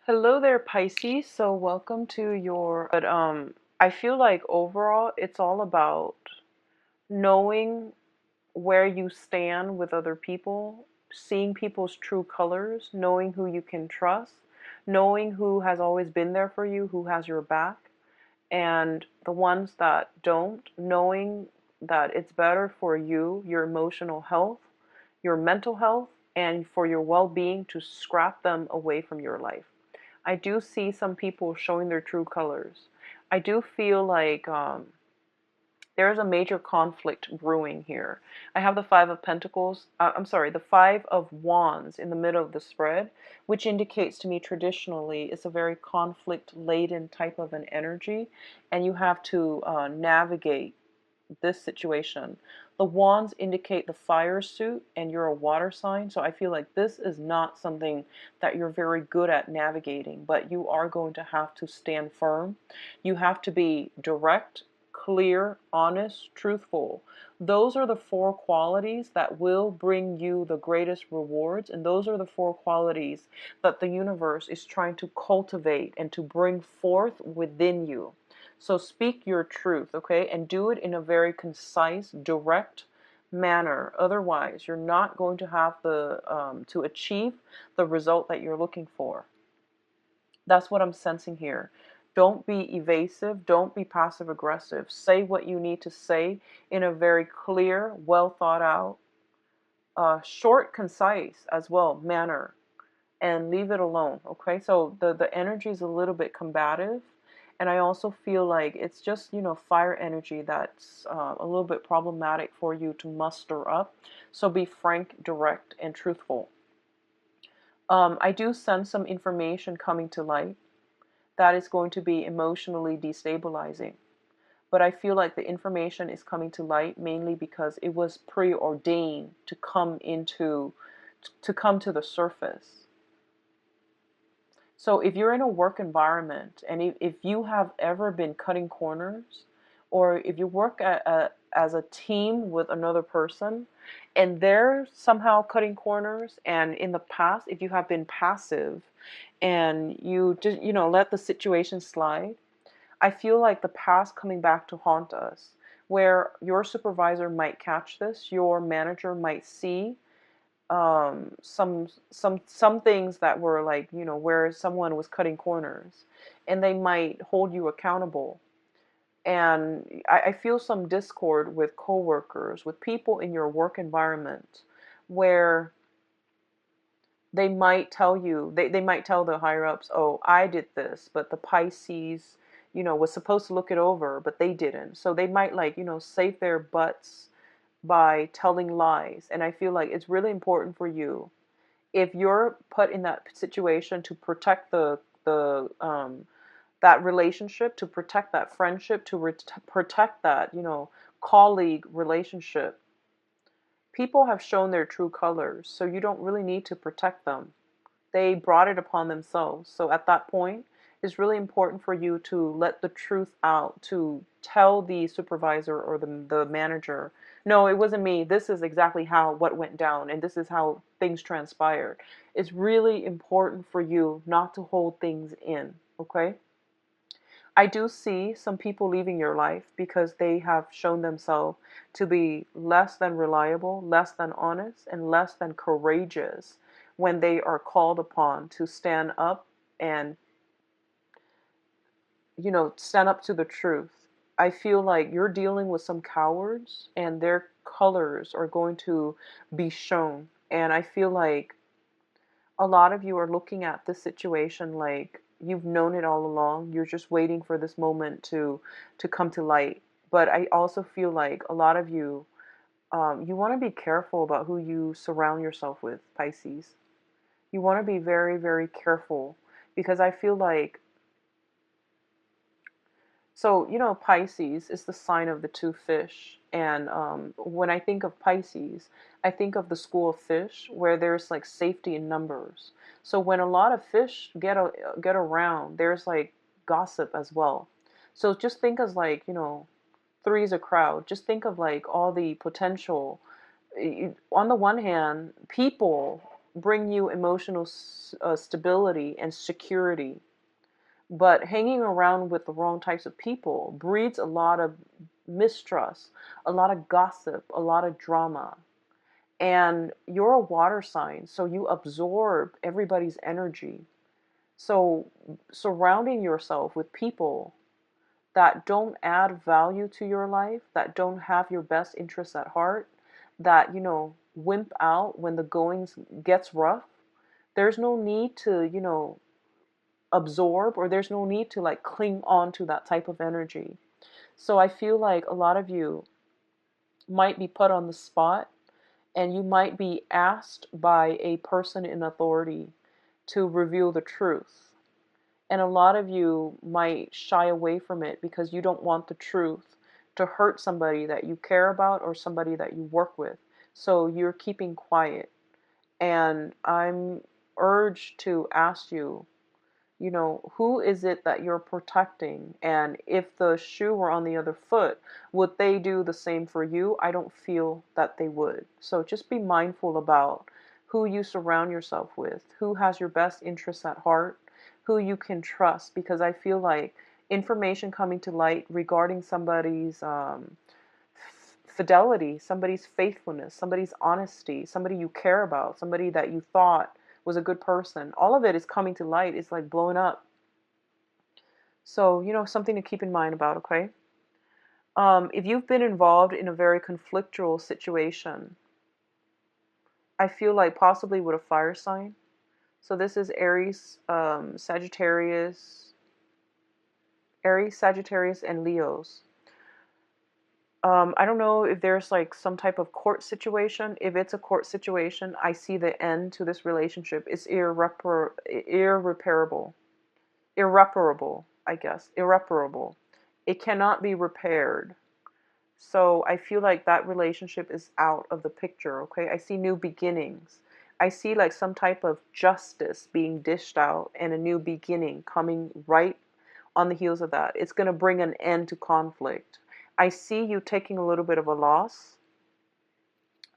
Hello there, Pisces. So welcome to your, but I feel like overall it's all about knowing where you stand with other people, seeing people's true colors, knowing who you can trust, knowing who has always been there for you, who has your back, and the ones that don't, knowing that it's better for you, your emotional health, your mental health, and for your well-being to scrap them away from your life. I do see some people showing their true colors. I do feel like there is a major conflict brewing here. I have the Five of Pentacles, I'm sorry, the Five of Wands in the middle of the spread, which indicates to me traditionally it's a very conflict-laden type of an energy, and you have to navigate this situation. The wands indicate the fire suit, and you're a water sign, so I feel like this is not something that you're very good at navigating, but you are going to have to stand firm. You have to be direct, clear, honest, truthful. Those are the four qualities that will bring you the greatest rewards, and those are the four qualities that the universe is trying to cultivate and to bring forth within you. So speak your truth, okay? And do it in a very concise, direct manner. Otherwise, you're not going to have to achieve the result that you're looking for. That's what I'm sensing here. Don't be evasive. Don't be passive aggressive. Say what you need to say in a very clear, well thought out, short, concise as well manner, and leave it alone. Okay, so the energy is a little bit combative, and I also feel like it's just, fire energy that's a little bit problematic for you to muster up. So be frank, direct, and truthful. I do sense some information coming to light that is going to be emotionally destabilizing. But I feel like the information is coming to light mainly because it was preordained to come to the surface. So if you're in a work environment, and if you have ever been cutting corners, or if you work as a team with another person and they're somehow cutting corners, and in the past, if you have been passive and you just, let the situation slide, I feel like the past coming back to haunt us, where your supervisor might catch this, your manager might see some things that were like, where someone was cutting corners, and they might hold you accountable. And I feel some discord with coworkers, with people in your work environment, where they might tell you, they might tell the higher ups, oh, I did this, but the Pisces, was supposed to look it over, but they didn't. So they might, like, save their butts by telling lies. And I feel like it's really important for you, if you're put in that situation, to protect the that relationship, to protect that friendship, to protect that, colleague relationship. People have shown their true colors, so you don't really need to protect them. They brought it upon themselves. So at that point, it's really important for you to let the truth out, to tell the supervisor or the manager, no, it wasn't me. This is exactly what went down, and this is how things transpired. It's really important for you not to hold things in, okay? I do see some people leaving your life because they have shown themselves to be less than reliable, less than honest, and less than courageous when they are called upon to stand up and, stand up to the truth. I feel like you're dealing with some cowards, and their colors are going to be shown. And I feel like a lot of you are looking at this situation like you've known it all along. You're just waiting for this moment to come to light. But I also feel like a lot of you, you want to be careful about who you surround yourself with, Pisces. You want to be very, very careful, because I feel like, so, Pisces is the sign of the two fish. And when I think of Pisces, I think of the school of fish, where there's like safety in numbers. So when a lot of fish get around, there's like gossip as well. So just think as like, three's a crowd. Just think of like all the potential. On the one hand, people bring you emotional stability and security, but hanging around with the wrong types of people breeds a lot of mistrust, a lot of gossip, a lot of drama. And you're a water sign, so you absorb everybody's energy. So surrounding yourself with people that don't add value to your life, that don't have your best interests at heart, that, wimp out when the goings gets rough, there's no need to, absorb, or there's no need to like cling on to that type of energy. So I feel like a lot of you might be put on the spot, and you might be asked by a person in authority to reveal the truth. And a lot of you might shy away from it because you don't want the truth to hurt somebody that you care about or somebody that you work with. So you're keeping quiet. And I'm urged to ask you, who is it that you're protecting? And if the shoe were on the other foot, would they do the same for you? I don't feel that they would. So just be mindful about who you surround yourself with, who has your best interests at heart, who you can trust, because I feel like information coming to light regarding somebody's fidelity, somebody's faithfulness, somebody's honesty, somebody you care about, somebody that you thought was a good person. All of it is coming to light. It's like blowing up. So, something to keep in mind about, okay? If you've been involved in a very conflictual situation, I feel like possibly with a fire sign. So this is Aries, Sagittarius, and Leos. I don't know if there's like some type of court situation. If it's a court situation, I see the end to this relationship. It's irreparable. Irreparable, I guess. Irreparable. It cannot be repaired. So I feel like that relationship is out of the picture, okay? I see new beginnings. I see like some type of justice being dished out and a new beginning coming right on the heels of that. It's going to bring an end to conflict. I see you taking a little bit of a loss.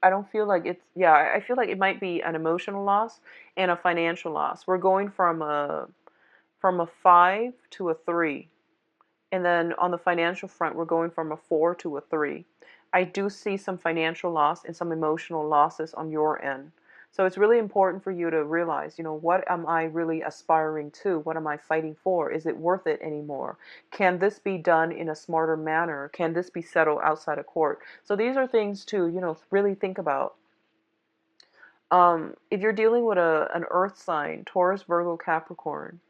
I don't feel like it's, yeah, I feel like it might be an emotional loss and a financial loss. We're going from a 5 to a 3. And then on the financial front, we're going from a 4 to a 3. I do see some financial loss and some emotional losses on your end. So it's really important for you to realize, what am I really aspiring to? What am I fighting for? Is it worth it anymore? Can this be done in a smarter manner? Can this be settled outside of court? So these are things to, really think about. If you're dealing with an earth sign, Taurus, Virgo, Capricorn,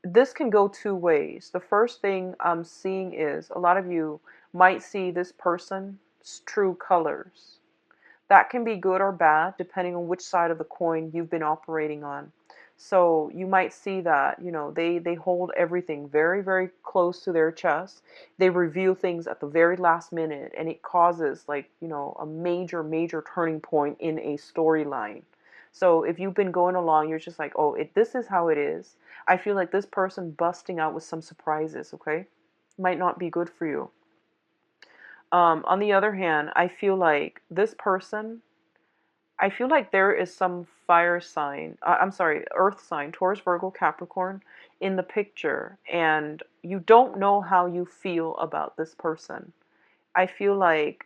this can go two ways. The first thing I'm seeing is a lot of you might see this person's true colors. That can be good or bad depending on which side of the coin you've been operating on. So you might see that, they hold everything very, very close to their chest. They reveal things at the very last minute, and it causes like, a major, major turning point in a storyline. So if you've been going along, you're just like, oh, this is how it is. I feel like this person busting out with some surprises, okay? Might not be good for you. On the other hand, I feel like this person, I feel like there is some fire sign, I'm sorry, earth sign, Taurus, Virgo, Capricorn in the picture, and you don't know how you feel about this person. I feel like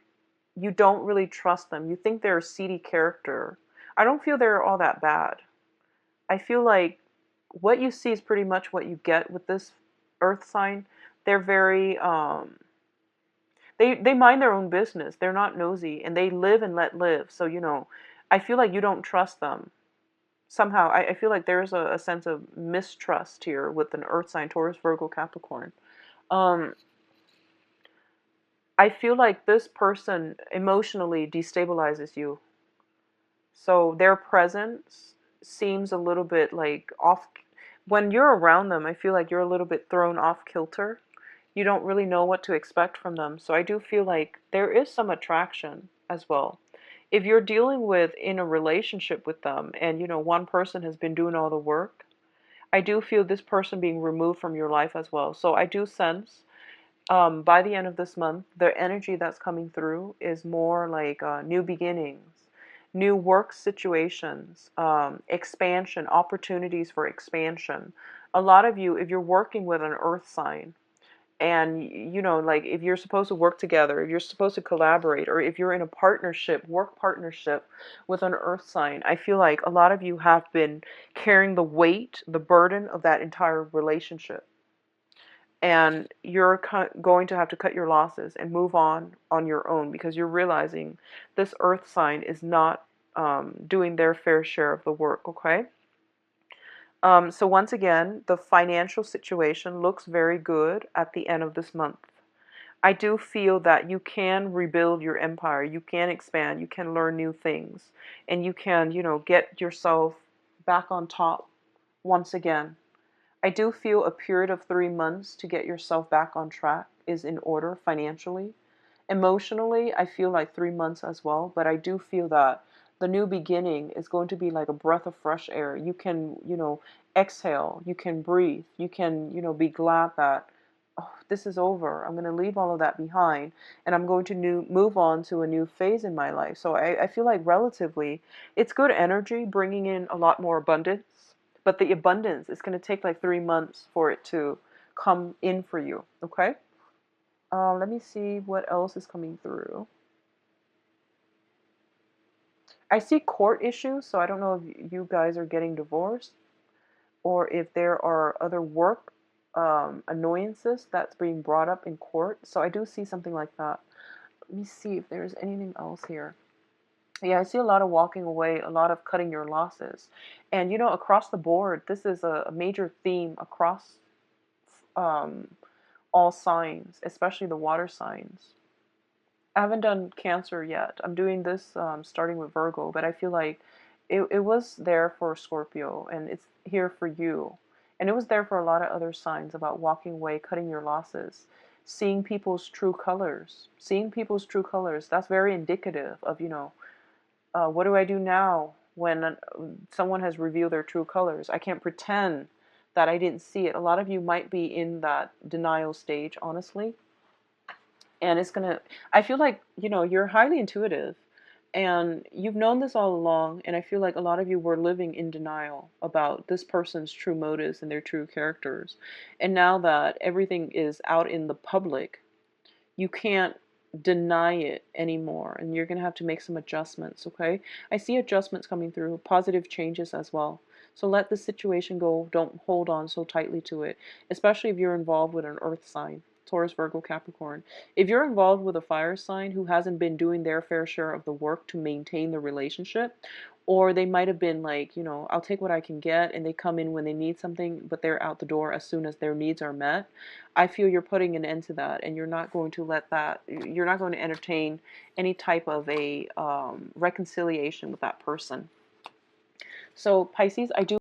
you don't really trust them. You think they're a seedy character. I don't feel they're all that bad. I feel like what you see is pretty much what you get with this earth sign. They're very they mind their own business. They're not nosy, and they live and let live. So, I feel like you don't trust them. Somehow, I feel like there's a sense of mistrust here with an earth sign, Taurus, Virgo, Capricorn. Um, I feel like this person emotionally destabilizes you. So their presence seems a little bit like off. When you're around them, I feel like you're a little bit thrown off kilter. You don't really know what to expect from them. So I do feel like there is some attraction as well. If you're dealing with in a relationship with them and one person has been doing all the work, I do feel this person being removed from your life as well. So I do sense by the end of this month, the energy that's coming through is more like new beginnings, new work situations, expansion, opportunities for expansion. A lot of you, if you're working with an earth sign, and like if you're supposed to work together, if you're supposed to collaborate, or if you're in a partnership, work partnership with an earth sign, I feel like a lot of you have been carrying the weight, the burden of that entire relationship, and you're going to have to cut your losses and move on your own, because you're realizing this earth sign is not doing their fair share of the work, okay? So once again, the financial situation looks very good at the end of this month. I do feel that you can rebuild your empire, you can expand, you can learn new things, and you can, get yourself back on top once again. I do feel a period of 3 months to get yourself back on track is in order financially. Emotionally, I feel like 3 months as well, but I do feel that the new beginning is going to be like a breath of fresh air. You can, exhale, you can breathe, you can, be glad that, oh, this is over. I'm going to leave all of that behind, and I'm going to move on to a new phase in my life. So I feel like relatively, it's good energy, bringing in a lot more abundance, but the abundance is going to take like 3 months for it to come in for you, okay? Let me see what else is coming through. I see court issues, so I don't know if you guys are getting divorced. or if there are other work annoyances that's being brought up in court. So I do see something like that. Let me see if there's anything else here. Yeah, I see a lot of walking away, a lot of cutting your losses. And you know, across the board, this is a major theme across um, all signs, especially the water signs. I haven't done Cancer yet. I'm doing this starting with Virgo, but I feel like it was there for Scorpio and it's here for you. And it was there for a lot of other signs about walking away, cutting your losses, seeing people's true colors. Seeing people's true colors, that's very indicative of, you know, what do I do now when someone has revealed their true colors? I can't pretend that I didn't see it. A lot of you might be in that denial stage, honestly. And it's gonna, I feel like, you know, you're highly intuitive and you've known this all along. And I feel like a lot of you were living in denial about this person's true motives and their true characters. And now that everything is out in the public, you can't deny it anymore, and you're going to have to make some adjustments. Okay, I see adjustments coming through, positive changes as well. So let the situation go. Don't hold on so tightly to it, especially if you're involved with an earth sign, Taurus, Virgo, Capricorn. If you're involved with a fire sign who hasn't been doing their fair share of the work to maintain the relationship, or they might have been like, you know, I'll take what I can get, and they come in when they need something, but they're out the door as soon as their needs are met. I feel you're putting an end to that, and you're not going to let that, you're not going to entertain any type of a reconciliation with that person. So Pisces, I do